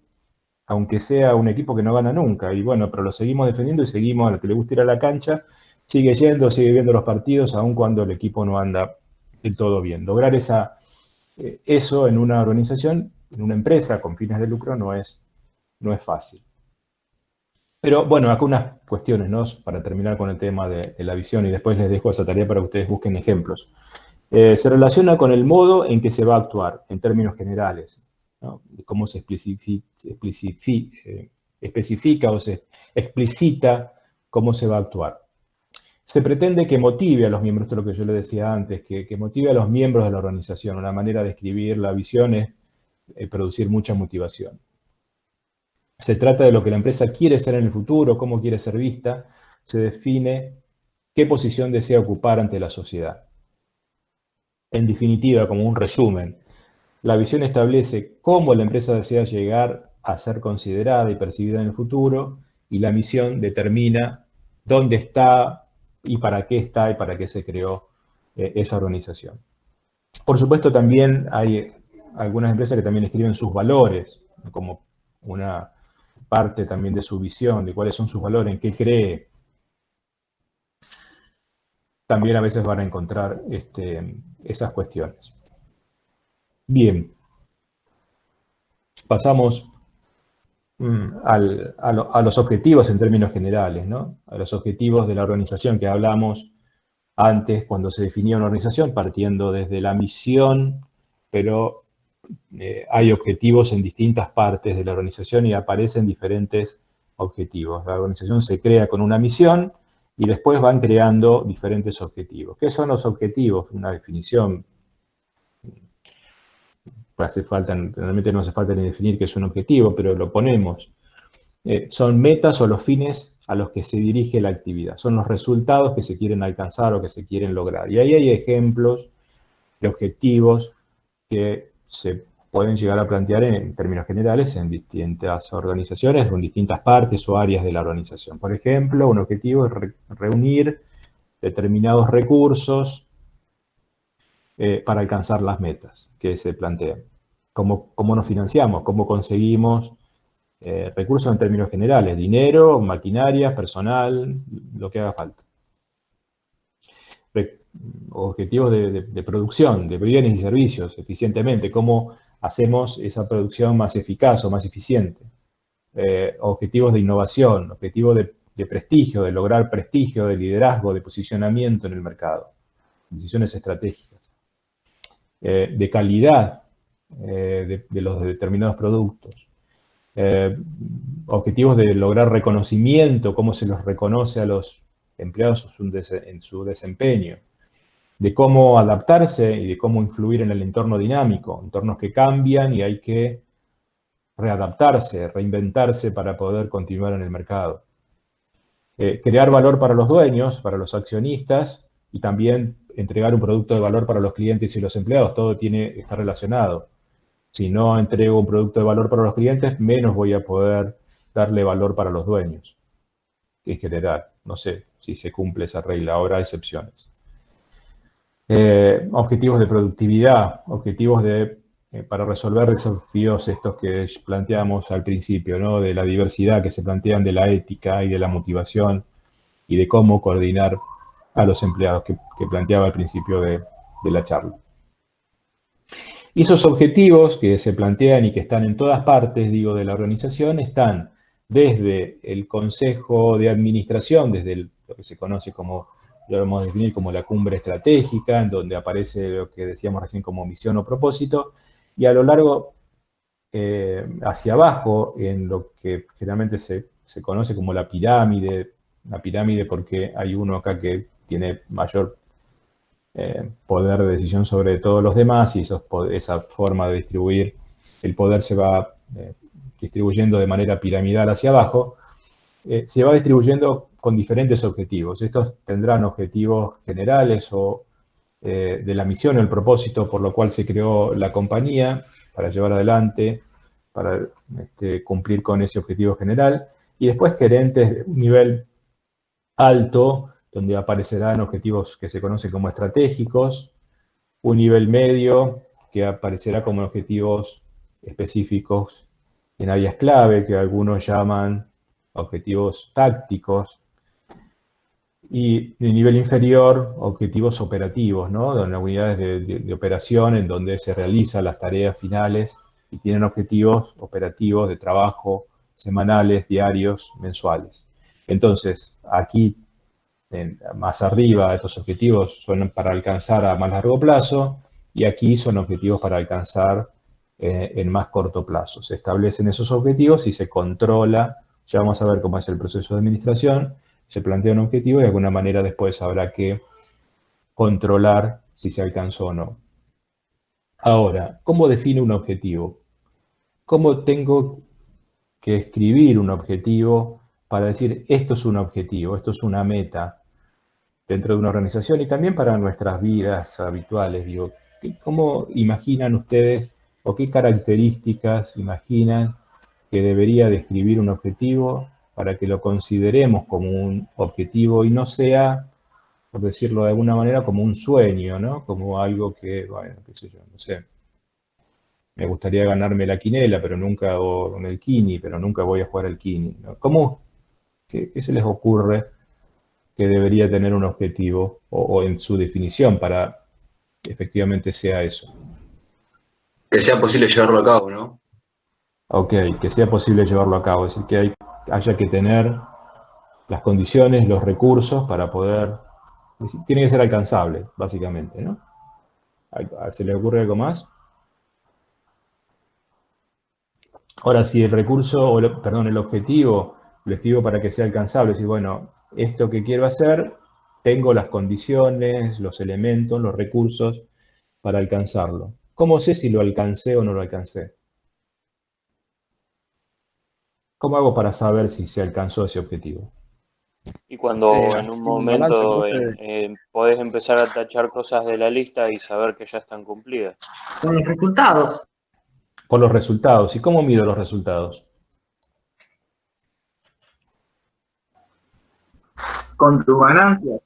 aunque sea un equipo que no gana nunca. Y bueno, pero lo seguimos defendiendo y seguimos, al que le gusta ir a la cancha, sigue yendo, sigue viendo los partidos, aun cuando el equipo no anda del todo bien. Lograr eso en una organización, en una empresa con fines de lucro, no es fácil. Pero bueno, acá unas cuestiones, ¿no? Para terminar con el tema de la visión, y después les dejo esa tarea para que ustedes busquen ejemplos. Se relaciona con el modo en que se va a actuar, en términos generales, ¿no? Cómo se especifica o se explicita cómo se va a actuar. Se pretende que motive a los miembros, esto es lo que yo les decía antes, que motive a los miembros de la organización. Una manera de escribir la visión es producir mucha motivación. Se trata de lo que la empresa quiere ser en el futuro, cómo quiere ser vista, se define qué posición desea ocupar ante la sociedad. En definitiva, como un resumen, la visión establece cómo la empresa desea llegar a ser considerada y percibida en el futuro, y la misión determina dónde está y para qué se creó esa organización. Por supuesto, también hay algunas empresas que también escriben sus valores, como una parte también de su visión, de cuáles son sus valores, en qué cree. También a veces van a encontrar esas cuestiones. Bien. Pasamos a los objetivos en términos generales, ¿no? A los objetivos de la organización que hablamos antes, cuando se definía una organización, partiendo desde la misión, pero hay objetivos en distintas partes de la organización y aparecen diferentes objetivos. La organización se crea con una misión y después van creando diferentes objetivos. ¿Qué son los objetivos? Una definición. Realmente no hace falta ni definir qué es un objetivo, pero lo ponemos. Son metas o los fines a los que se dirige la actividad. Son los resultados que se quieren alcanzar o que se quieren lograr. Y ahí hay ejemplos de objetivos que se pueden llegar a plantear en términos generales en distintas organizaciones o en distintas partes o áreas de la organización. Por ejemplo, un objetivo es reunir determinados recursos para alcanzar las metas que se plantean. ¿Cómo nos financiamos? ¿Cómo conseguimos recursos en términos generales? Dinero, maquinaria, personal, lo que haga falta. Objetivos de producción, de bienes y servicios eficientemente. ¿Cómo hacemos esa producción más eficaz o más eficiente? Objetivos de innovación, objetivos de prestigio, de lograr prestigio, de liderazgo, de posicionamiento en el mercado. Decisiones estratégicas. De calidad de los determinados productos. Objetivos de lograr reconocimiento, cómo se los reconoce a los empleados en su desempeño. De cómo adaptarse y de cómo influir en el entorno dinámico, entornos que cambian y hay que readaptarse, reinventarse para poder continuar en el mercado. Crear valor para los dueños, para los accionistas, y también entregar un producto de valor para los clientes y los empleados. Todo está relacionado. Si no entrego un producto de valor para los clientes, menos voy a poder darle valor para los dueños. En general, no sé si se cumple esa regla, ahora hay excepciones. Objetivos de productividad, objetivos para resolver desafíos estos que planteamos al principio, ¿no? De la diversidad que se plantean, de la ética y de la motivación y de cómo coordinar a los empleados que planteaba al principio de la charla. Y esos objetivos que se plantean y que están en todas partes, digo, de la organización, están desde el Consejo de Administración, desde lo que se conoce como, lo vamos a definir como la cumbre estratégica, en donde aparece lo que decíamos recién como misión o propósito, y a lo largo, hacia abajo, en lo que generalmente se conoce como la pirámide porque hay uno acá que tiene mayor poder de decisión sobre todos los demás, y esa forma de distribuir el poder se va distribuyendo de manera piramidal hacia abajo, se va distribuyendo con diferentes objetivos. Estos tendrán objetivos generales o de la misión o el propósito por lo cual se creó la compañía para llevar adelante, para cumplir con ese objetivo general, y después gerentes de un nivel alto, donde aparecerán objetivos que se conocen como estratégicos, un nivel medio que aparecerá como objetivos específicos en áreas clave, que algunos llaman objetivos tácticos, y de nivel inferior, objetivos operativos, ¿no? Donde unidades de operación en donde se realizan las tareas finales y tienen objetivos operativos de trabajo semanales, diarios, mensuales. Entonces, aquí más arriba, estos objetivos son para alcanzar a más largo plazo, y aquí son objetivos para alcanzar en más corto plazo. Se establecen esos objetivos y se controla. Ya vamos a ver cómo es el proceso de administración. Se plantea un objetivo y de alguna manera después habrá que controlar si se alcanzó o no. Ahora, ¿cómo define un objetivo? cómo tengo que escribir un objetivo para decir esto es un objetivo, esto es una meta dentro de una organización y también para nuestras vidas habituales. Digo, ¿cómo imaginan ustedes o qué características imaginan que debería describir un objetivo para que lo consideremos como un objetivo y no sea, por decirlo de alguna manera, como un sueño, ¿no? Como algo que, bueno, qué sé yo, no sé. Me gustaría ganarme la quinela, pero nunca, o en el Kini, pero nunca voy a jugar al Kini, ¿no? ¿Qué se les ocurre que debería tener un objetivo o en su definición para que efectivamente sea eso? Que sea posible llevarlo a cabo, ¿no? Ok, que sea posible llevarlo a cabo, es decir, que haya que tener las condiciones, los recursos para poder, tiene que ser alcanzable, básicamente, ¿no? ¿Se le ocurre algo más? Ahora, si el recurso, perdón, el objetivo para que sea alcanzable, si bueno, esto que quiero hacer, tengo las condiciones, los elementos, los recursos para alcanzarlo. ¿Cómo sé si lo alcancé o no lo alcancé? ¿Cómo hago para saber si se alcanzó ese objetivo? Y cuando en un haciendo un balance, momento profe. podés empezar a tachar cosas de la lista y saber que ya están cumplidas. Con los resultados. Por los resultados. ¿Y cómo mido los resultados? Con tu ganancia.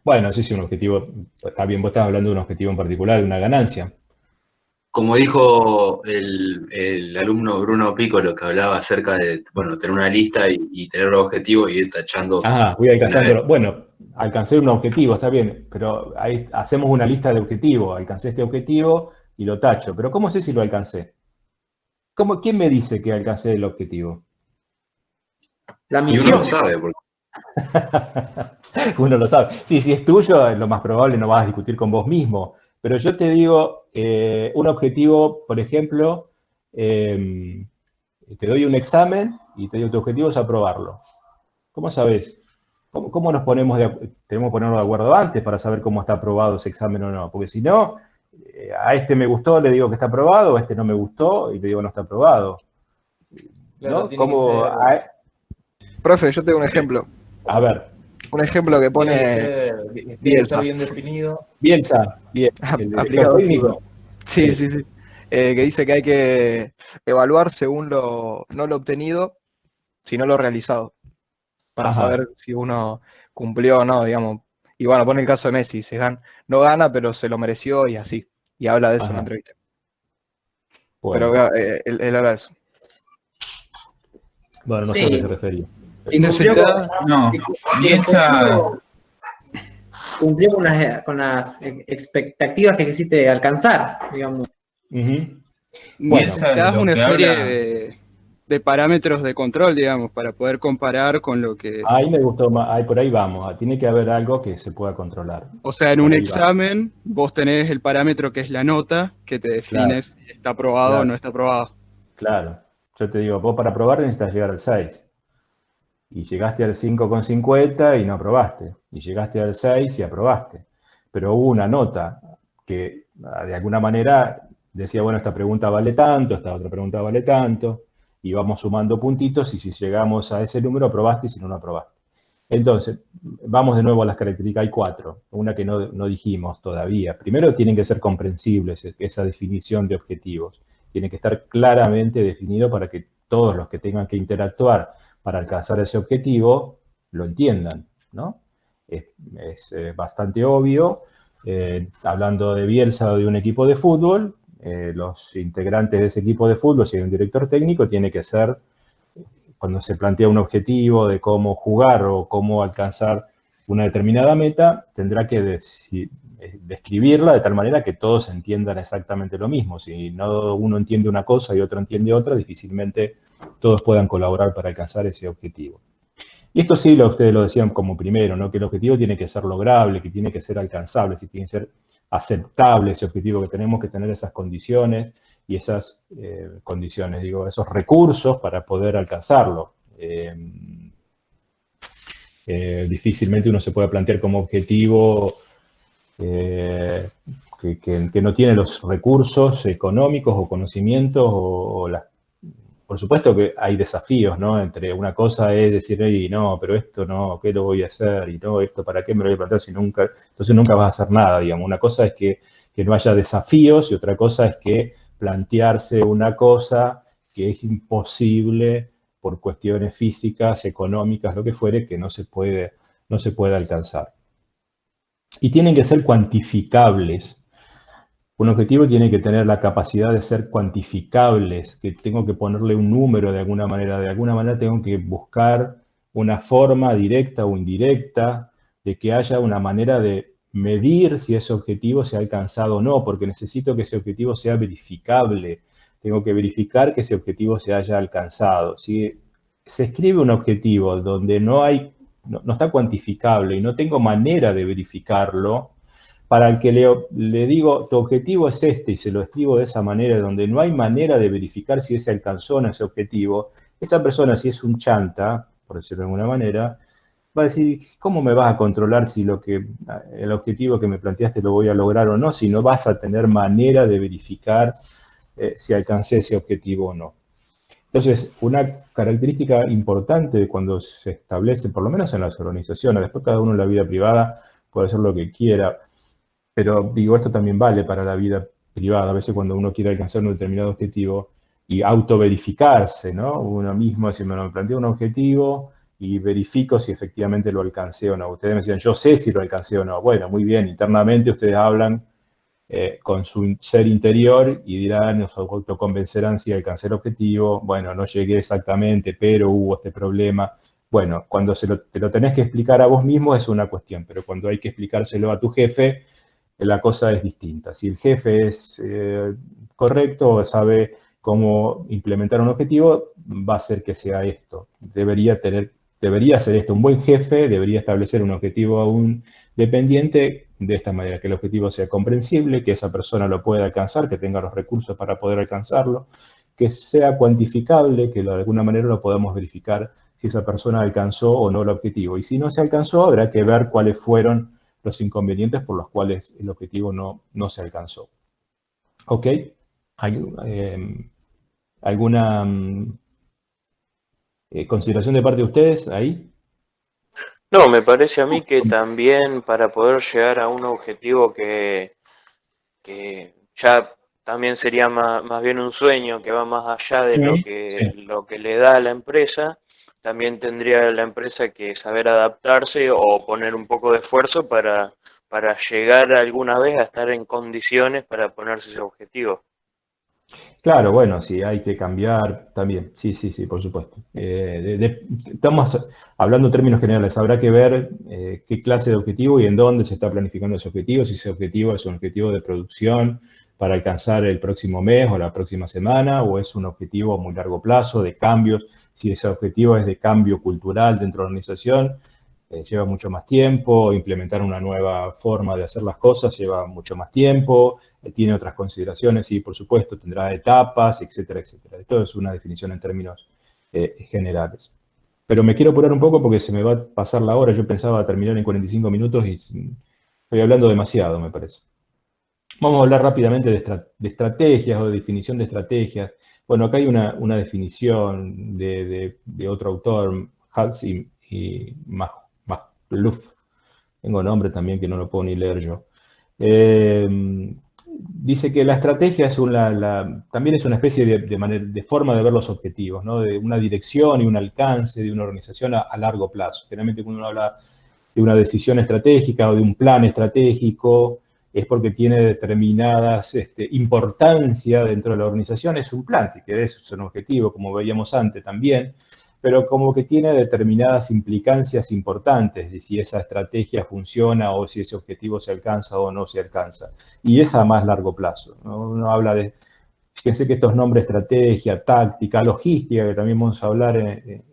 Bueno, sí, un objetivo, está bien, vos estás hablando de un objetivo en particular, de una ganancia. Como dijo el alumno Bruno Piccolo, que hablaba acerca de, bueno, tener una lista y tener los objetivos y ir tachando. Ajá, voy alcanzándolo. Bueno, alcancé un objetivo, está bien, pero ahí hacemos una lista de objetivos. Alcancé este objetivo y lo tacho. Pero ¿cómo sé si lo alcancé? ¿Quién me dice que alcancé el objetivo? La Y uno misión. lo sabe, porque Uno lo sabe. Sí, si es tuyo, lo más probable no vas a discutir con vos mismo. Pero yo te digo, un objetivo, por ejemplo, te doy un examen y te digo, tu objetivo es aprobarlo. ¿Cómo sabes? ¿Cómo nos ponemos tenemos que ponernos de acuerdo antes para saber cómo está aprobado ese examen o no? Porque si no, a este me gustó, le digo que está aprobado, a este no me gustó y le digo no está aprobado. Claro, ¿No? tiene que ser- Profe, yo tengo un ejemplo. A ver, Un ejemplo que Tiene que pone tiene que Bielsa. estar bien definido. Bielsa, bien, el director Aplicado al técnico. fútbol. Sí, sí, sí. Que dice que hay que evaluar según no lo obtenido, sino lo realizado, para Ajá. saber si uno cumplió o no, digamos. Y bueno, pone el caso de Messi, no gana, pero se lo mereció y así. Y habla de eso en la Ajá. entrevista. Bueno, Pero él habla de eso. bueno, no sé Sí. a qué se refería. Si No cumplió se está- con- no, si Bielsa- cumplió con las expectativas que quisiste alcanzar, digamos. Ujú. Bielsa Necesitas lo una que serie habla- de parámetros de control, digamos, para poder comparar con lo que... Ahí me gustó más, ahí por ahí vamos. Tiene que haber algo que se pueda controlar. O sea, en Por un ahí va. examen vos tenés el parámetro que es la nota, que te define si está aprobado Claro. o no está aprobado. Claro. Yo te digo, vos para aprobar necesitas llegar al 6. Y llegaste al 5,50 y no aprobaste. Y llegaste al 6 y aprobaste. Pero hubo una nota que de alguna manera decía, bueno, esta pregunta vale tanto, esta otra pregunta vale tanto, y vamos sumando puntitos y si llegamos a ese número aprobaste y si no, no aprobaste. Entonces, vamos de nuevo a las características. Hay 4, una que no dijimos todavía. Primero, tienen que ser comprensibles esa definición de objetivos. Tiene que estar claramente definido para que todos los que tengan que interactuar para alcanzar ese objetivo lo entiendan, ¿no? Es bastante obvio. Hablando de Bielsa o de un equipo de fútbol, los integrantes de ese equipo de fútbol, si hay un director técnico, tiene que ser, cuando se plantea un objetivo de cómo jugar o cómo alcanzar una determinada meta, tendrá que describirla de tal manera que todos entiendan exactamente lo mismo. Si no uno entiende una cosa y otro entiende otra, difícilmente todos puedan colaborar para alcanzar ese objetivo. Y esto sí, ustedes lo decían como primero, ¿no? Que el objetivo tiene que ser lograble, que tiene que ser alcanzable, que tiene que ser aceptable ese objetivo, que tenemos que tener esas condiciones y esas condiciones, digo, esos recursos para poder alcanzarlo. Difícilmente uno se puede plantear como objetivo que no tiene los recursos económicos o conocimientos por supuesto que hay desafíos, ¿no? Entre una cosa es decir, "Ey, no, pero esto no, ¿qué lo voy a hacer? Y no, esto, ¿para qué me lo voy a plantear si nunca?". Entonces nunca vas a hacer nada, digamos. Una cosa es que no haya desafíos y otra cosa es que plantearse una cosa que es imposible por cuestiones físicas, económicas, lo que fuere, que no se puede alcanzar. Y tienen que ser cuantificables. Un objetivo tiene que tener la capacidad de ser cuantificables, que tengo que ponerle un número de alguna manera tengo que buscar una forma directa o indirecta de que haya una manera de medir si ese objetivo se ha alcanzado o no, porque necesito que ese objetivo sea verificable. Tengo que verificar que ese objetivo se haya alcanzado. Si se escribe un objetivo donde no está cuantificable y no tengo manera de verificarlo, para el que le digo, tu objetivo es este, y se lo escribo de esa manera, donde no hay manera de verificar si se alcanzó o no ese objetivo, esa persona, si es un chanta, por decirlo de alguna manera, va a decir, ¿cómo me vas a controlar si el objetivo que me planteaste lo voy a lograr o no, si no vas a tener manera de verificar si alcancé ese objetivo o no? Entonces, una característica importante de cuando se establece, por lo menos en las organizaciones, después cada uno en la vida privada puede hacer lo que quiera, pero digo, esto también vale para la vida privada. A veces cuando uno quiere alcanzar un determinado objetivo y autoverificarse, ¿no? Uno mismo, si me planteo un objetivo y verifico si efectivamente lo alcancé o no. Ustedes me decían, yo sé si lo alcancé o no. Bueno, muy bien, internamente ustedes hablan con su ser interior y dirán, nos autoconvencerán si alcancé el objetivo. Bueno, no llegué exactamente, pero hubo este problema. Bueno, cuando te lo tenés que explicar a vos mismo es una cuestión, pero cuando hay que explicárselo a tu jefe, la cosa es distinta. Si el jefe es correcto, sabe cómo implementar un objetivo, va a hacer que sea esto. Debería ser esto. Un buen jefe debería establecer un objetivo a un dependiente de esta manera, que el objetivo sea comprensible, que esa persona lo pueda alcanzar, que tenga los recursos para poder alcanzarlo, que sea cuantificable, que de alguna manera lo podamos verificar si esa persona alcanzó o no el objetivo. Y si no se alcanzó, habrá que ver cuáles fueron los inconvenientes por los cuales el objetivo no se alcanzó. ¿Ok? ¿Alguna consideración de parte de ustedes ahí? No, me parece a mí que también para poder llegar a un objetivo que ya también sería más bien un sueño que va más allá de lo que le da a la empresa, también tendría la empresa que saber adaptarse o poner un poco de esfuerzo para llegar alguna vez a estar en condiciones para ponerse ese objetivo. Claro, bueno, sí, hay que cambiar también. Sí, por supuesto. Estamos hablando en términos generales. Habrá que ver qué clase de objetivo y en dónde se está planificando ese objetivo. Si ese objetivo es un objetivo de producción para alcanzar el próximo mes o la próxima semana, o es un objetivo a muy largo plazo de cambios. Si ese objetivo es de cambio cultural dentro de la organización, lleva mucho más tiempo. Implementar una nueva forma de hacer las cosas lleva mucho más tiempo. Tiene otras consideraciones, sí, por supuesto, tendrá etapas, etcétera, etcétera. Esto es una definición en términos generales. Pero me quiero apurar un poco porque se me va a pasar la hora. Yo pensaba terminar en 45 minutos y estoy hablando demasiado, me parece. Vamos a hablar rápidamente de estrategias o de definición de estrategias. Bueno, acá hay una definición de otro autor, Hals y Makhlouf. Tengo nombre también que no lo puedo ni leer yo. Dice que la estrategia es también es una especie de forma de ver los objetivos, ¿no? De una dirección y un alcance de una organización a largo plazo. Generalmente cuando uno habla de una decisión estratégica o de un plan estratégico, es porque tiene determinadas importancia dentro de la organización. Es un plan, si querés, es un objetivo, como veíamos antes también, pero como que tiene determinadas implicancias importantes de si esa estrategia funciona o si ese objetivo se alcanza o no se alcanza. Y es a más largo plazo, ¿no? Uno habla de, fíjense que estos nombres, estrategia, táctica, logística, que también vamos a hablar en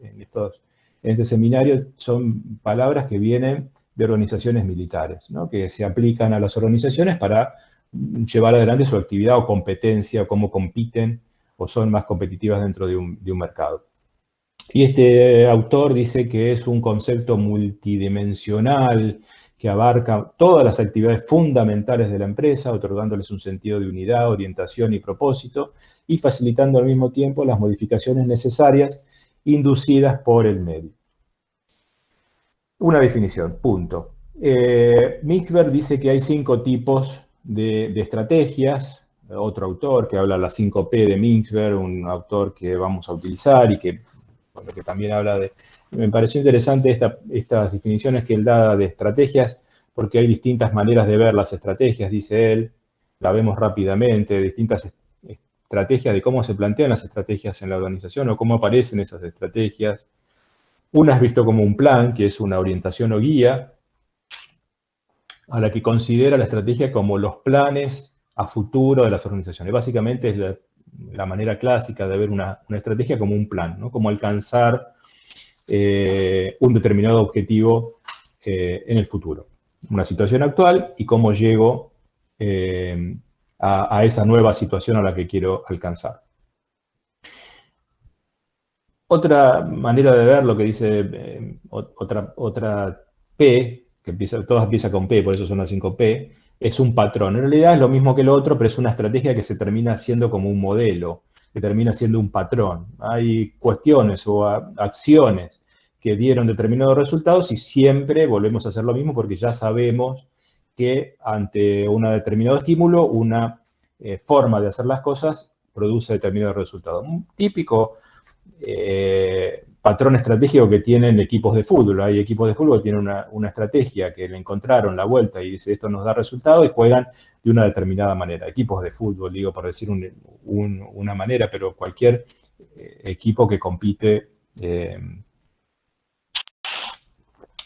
este seminario, son palabras que vienen de organizaciones militares, ¿no? Que se aplican a las organizaciones para llevar adelante su actividad o competencia, o cómo compiten o son más competitivas dentro de un mercado. Y este autor dice que es un concepto multidimensional que abarca todas las actividades fundamentales de la empresa, otorgándoles un sentido de unidad, orientación y propósito, y facilitando al mismo tiempo las modificaciones necesarias inducidas por el medio. Una definición, punto. Mixberg dice que hay 5 tipos de estrategias. Otro autor que habla las 5P de Mixberg, un autor que vamos a utilizar y que, bueno, que también habla de... Me pareció interesante estas definiciones que él da de estrategias, porque hay distintas maneras de ver las estrategias, dice él, la vemos rápidamente, distintas estrategias de cómo se plantean las estrategias en la organización o cómo aparecen esas estrategias. Una es visto como un plan, que es una orientación o guía, a la que considera la estrategia como los planes a futuro de las organizaciones. Básicamente es la manera clásica de ver una estrategia como un plan, ¿no? Como alcanzar un determinado objetivo en el futuro. Una situación actual y cómo llego a esa nueva situación a la que quiero alcanzar. Otra manera de ver lo que dice otra P, que todas empiezan con P, por eso son las 5P, es un patrón. En realidad es lo mismo que lo otro, pero es una estrategia que se termina haciendo como un modelo, que termina siendo un patrón. Hay cuestiones o acciones que dieron determinados resultados y siempre volvemos a hacer lo mismo porque ya sabemos que ante un determinado estímulo, una forma de hacer las cosas produce determinados resultados. Un típico patrón estratégico que tienen equipos de fútbol. Hay equipos de fútbol que tienen una estrategia que le encontraron la vuelta y dice esto nos da resultado y juegan de una determinada manera. Equipos de fútbol, digo por decir una manera, pero cualquier equipo que compite en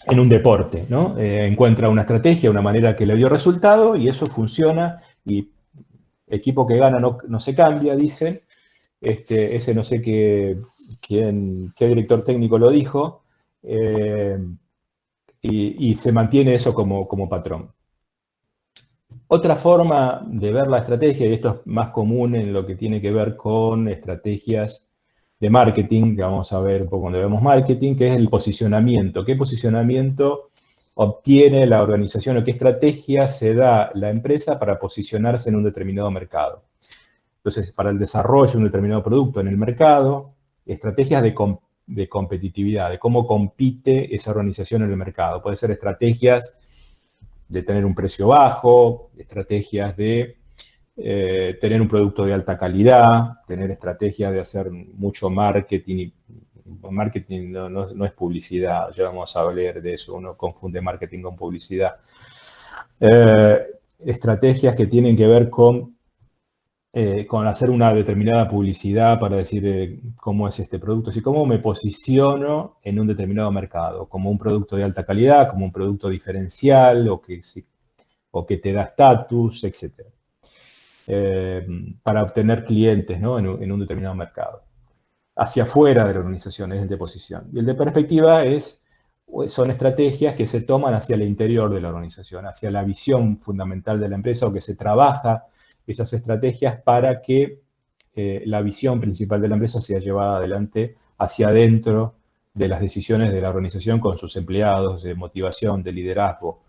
un deporte, ¿no? Encuentra una estrategia, una manera que le dio resultado y eso funciona y equipo que gana no se cambia, dicen. Ese no sé qué director técnico lo dijo, y se mantiene eso como patrón. Otra forma de ver la estrategia, y esto es más común en lo que tiene que ver con estrategias de marketing, que vamos a ver un poco cuando vemos marketing, que es el posicionamiento. ¿Qué posicionamiento obtiene la organización o qué estrategia se da la empresa para posicionarse en un determinado mercado? Entonces, para el desarrollo de un determinado producto en el mercado, estrategias de competitividad, de cómo compite esa organización en el mercado. Puede ser estrategias de tener un precio bajo, estrategias de tener un producto de alta calidad, tener estrategias de hacer mucho marketing. Marketing no es publicidad, ya vamos a hablar de eso, uno confunde marketing con publicidad. Estrategias que tienen que ver con hacer una determinada publicidad para decir cómo es este producto, así cómo me posiciono en un determinado mercado, como un producto de alta calidad, como un producto diferencial o que te da estatus, etc. Para obtener clientes, ¿no? en un determinado mercado. Hacia afuera de la organización es el de posición. Y el de perspectiva son estrategias que se toman hacia el interior de la organización, hacia la visión fundamental de la empresa o que se trabaja esas estrategias para que la visión principal de la empresa sea llevada adelante hacia adentro de las decisiones de la organización con sus empleados, de motivación, de liderazgo,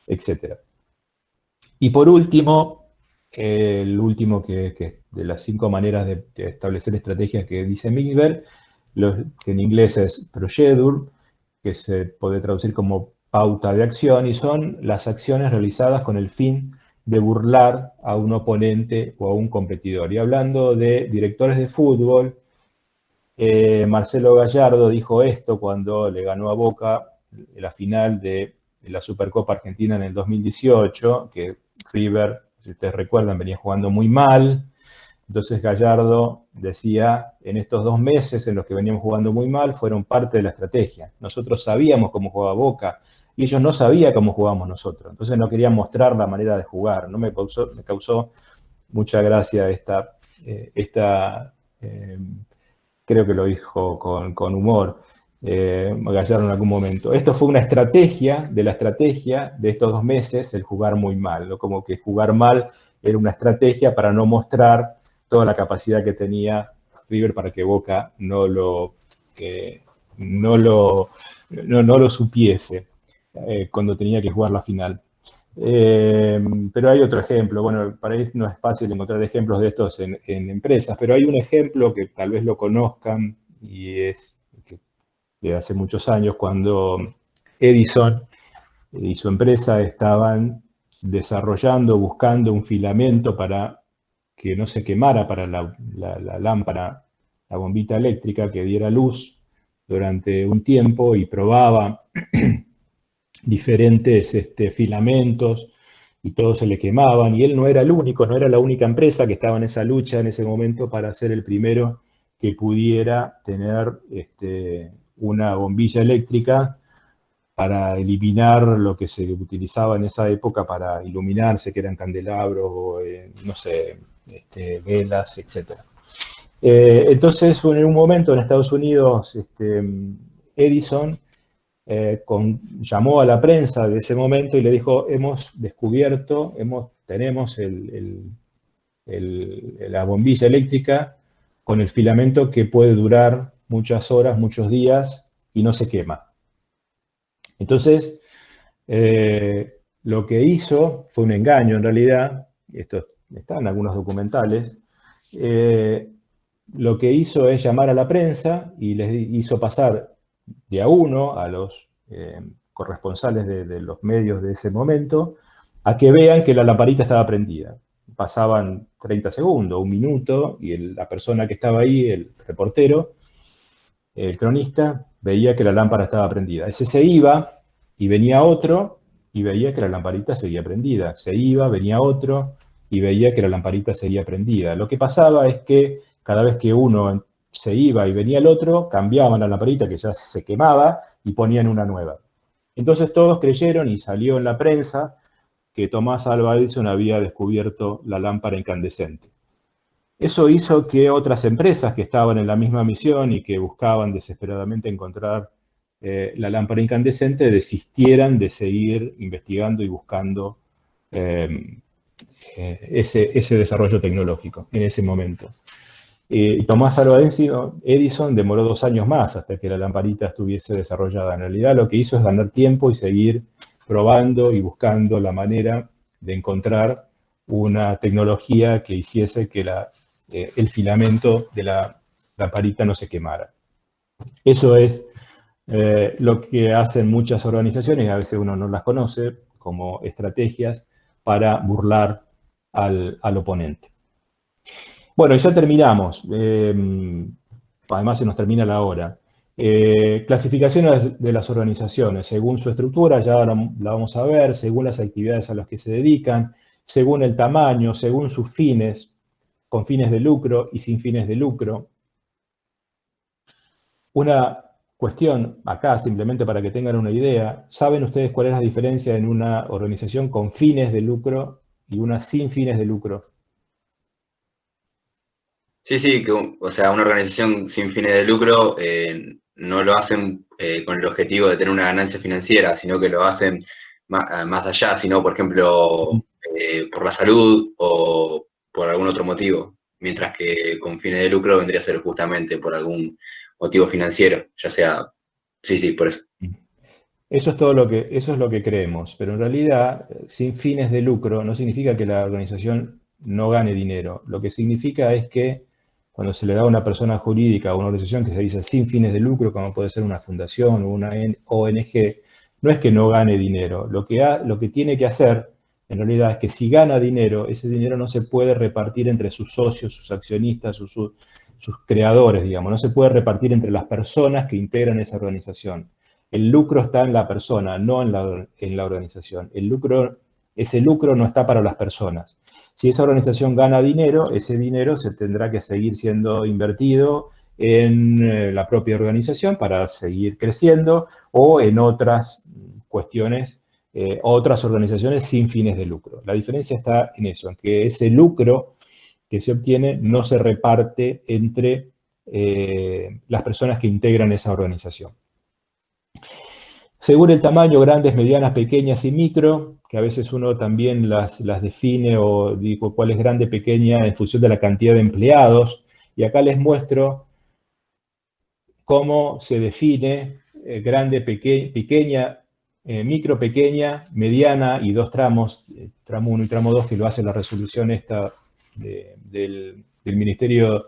etc. Y por último, el último que de las 5 maneras de establecer estrategias que dice Mixberg, que en inglés es procedure, que se puede traducir como pauta de acción, y son las acciones realizadas con el fin de burlar a un oponente o a un competidor. Y hablando de directores de fútbol, Marcelo Gallardo dijo esto cuando le ganó a Boca la final de la Supercopa Argentina en el 2018, que River, si ustedes recuerdan, venía jugando muy mal. Entonces Gallardo decía, en estos 2 meses en los que veníamos jugando muy mal, fueron parte de la estrategia. Nosotros sabíamos cómo jugaba Boca, y ellos no sabían cómo jugábamos nosotros. Entonces no querían mostrar la manera de jugar. ¿No? Me causó mucha gracia creo que lo dijo con humor, Gallardo en algún momento. Esto fue una estrategia de la estrategia de estos 2 meses, el jugar muy mal, ¿no? Como que jugar mal era una estrategia para no mostrar toda la capacidad que tenía River para que Boca no lo supiese. cuando tenía que jugar la final. Pero hay otro ejemplo, bueno, para ahí no es fácil encontrar ejemplos de estos en empresas, pero hay un ejemplo que tal vez lo conozcan y es de hace muchos años, cuando Edison y su empresa estaban desarrollando, buscando un filamento para que no se quemara para la lámpara, la bombita eléctrica, que diera luz durante un tiempo, y probaba diferentes filamentos y todos se le quemaban, y él no era el único, no era la única empresa que estaba en esa lucha en ese momento para ser el primero que pudiera tener una bombilla eléctrica para eliminar lo que se utilizaba en esa época para iluminarse, que eran candelabros o, no sé, velas, etc. Entonces, en un momento en Estados Unidos, Edison llamó a la prensa de ese momento y le dijo: hemos descubierto, tenemos la bombilla eléctrica con el filamento que puede durar muchas horas, muchos días y no se quema. Entonces, lo que hizo fue un engaño en realidad, esto está en algunos documentales. Lo que hizo es llamar a la prensa y les hizo pasar de a uno a los corresponsales de los medios de ese momento a que vean que la lamparita estaba prendida. Pasaban 30 segundos, un minuto, y la persona que estaba ahí, el reportero, el cronista, veía que la lámpara estaba prendida. Ese se iba y venía otro y veía que la lamparita seguía prendida. Se iba, venía otro y veía que la lamparita seguía prendida. Lo que pasaba es que cada vez que uno se iba y venía el otro, cambiaban la lamparita que ya se quemaba y ponían una nueva. Entonces todos creyeron, y salió en la prensa, que Thomas Alva Edison había descubierto la lámpara incandescente. Eso hizo que otras empresas que estaban en la misma misión y que buscaban desesperadamente encontrar la lámpara incandescente desistieran de seguir investigando y buscando ese desarrollo tecnológico en ese momento. Thomas Alva Edison demoró 2 años más hasta que la lamparita estuviese desarrollada. En realidad lo que hizo es ganar tiempo y seguir probando y buscando la manera de encontrar una tecnología que hiciese que el filamento de la lamparita no se quemara. Eso es lo que hacen muchas organizaciones, a veces uno no las conoce, como estrategias para burlar al oponente. Bueno, ya terminamos. Además se nos termina la hora. Clasificaciones de las organizaciones, según su estructura, ya la vamos a ver, según las actividades a las que se dedican, según el tamaño, según sus fines, con fines de lucro y sin fines de lucro. Una cuestión acá, simplemente para que tengan una idea, ¿saben ustedes cuál es la diferencia en una organización con fines de lucro y una sin fines de lucro? Sí, o sea, una organización sin fines de lucro no lo hacen con el objetivo de tener una ganancia financiera, sino que lo hacen más allá, sino, por ejemplo, por la salud o por algún otro motivo, mientras que con fines de lucro vendría a ser justamente por algún motivo financiero, ya sea, sí, por eso. Eso es lo que creemos, pero en realidad, sin fines de lucro no significa que la organización no gane dinero. Lo que significa es que cuando se le da a una persona jurídica o una organización que se dice sin fines de lucro, como puede ser una fundación o una ONG, no es que no gane dinero. Lo que tiene que hacer, en realidad, es que si gana dinero, ese dinero no se puede repartir entre sus socios, sus accionistas, sus creadores, digamos. No se puede repartir entre las personas que integran esa organización. El lucro está en la persona, no en la organización. Ese lucro no está para las personas. Si esa organización gana dinero, ese dinero se tendrá que seguir siendo invertido en la propia organización para seguir creciendo, o en otras cuestiones, otras organizaciones sin fines de lucro. La diferencia está en eso, en que ese lucro que se obtiene no se reparte entre las personas que integran esa organización. Según el tamaño, grandes, medianas, pequeñas y micro, que a veces uno también las define o digo cuál es grande, pequeña, en función de la cantidad de empleados. Y acá les muestro cómo se define grande, pequeña micro, pequeña, mediana y 2 tramos, tramo 1 y tramo 2, que lo hace la resolución esta del Ministerio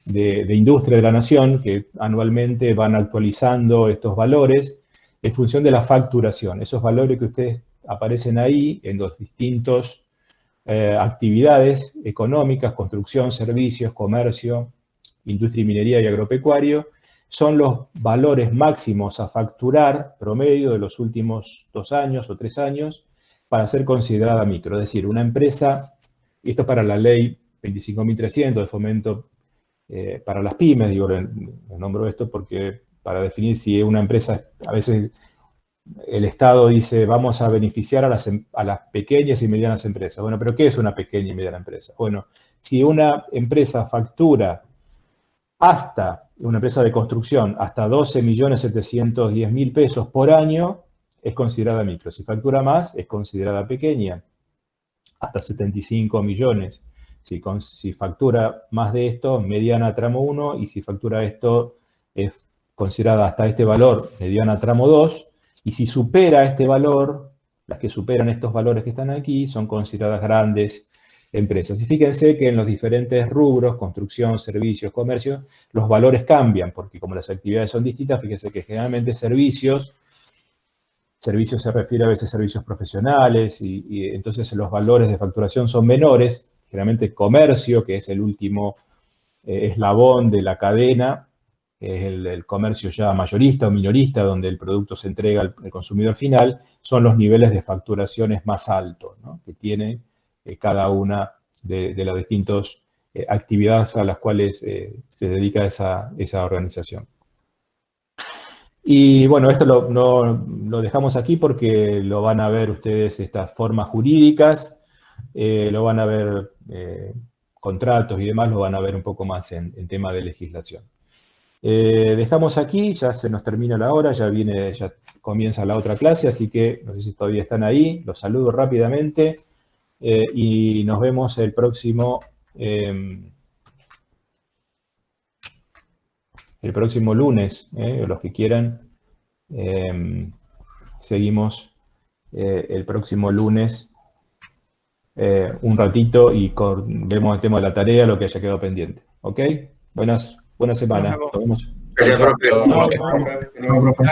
de Industria de la Nación, que anualmente van actualizando estos valores en función de la facturación. Esos valores que ustedes aparecen ahí en los distintos actividades económicas, construcción, servicios, comercio, industria y minería y agropecuario, son los valores máximos a facturar promedio de los últimos 2 años o 3 años para ser considerada micro. Es decir, una empresa, y esto es para la ley 25.300 de fomento para las pymes, digo, le nombro esto porque para definir si una empresa, a veces el Estado dice vamos a beneficiar a las pequeñas y medianas empresas. Bueno, pero ¿qué es una pequeña y mediana empresa? Bueno, si una empresa factura hasta, una empresa de construcción, hasta 12.710.000 pesos por año, es considerada micro. Si factura más, es considerada pequeña, hasta 75 millones. Si factura más de esto, mediana tramo 1, y si factura esto, es considerada hasta este valor, mediana tramo 2, y si supera este valor, las que superan estos valores que están aquí, son consideradas grandes empresas. Y fíjense que en los diferentes rubros, construcción, servicios, comercio, los valores cambian, porque como las actividades son distintas, fíjense que generalmente servicios se refiere a veces a servicios profesionales, y entonces los valores de facturación son menores. Generalmente comercio, que es el último eslabón de la cadena, es el comercio ya mayorista o minorista, donde el producto se entrega al consumidor final, son los niveles de facturaciones más altos, ¿no?, que tiene cada una de las distintas actividades a las cuales se dedica esa organización. Y bueno, esto lo dejamos aquí porque lo van a ver ustedes, estas formas jurídicas, lo van a ver contratos y demás, lo van a ver un poco más en tema de legislación. Dejamos aquí, ya se nos termina la hora, ya comienza la otra clase, así que no sé si todavía están ahí, los saludo rápidamente y nos vemos el próximo lunes, los que quieran, seguimos el próximo lunes un ratito y vemos el tema de la tarea, lo que haya quedado pendiente. ¿Ok? Buenas semanas. Nos vemos. Gracias, profe. Chao, profe.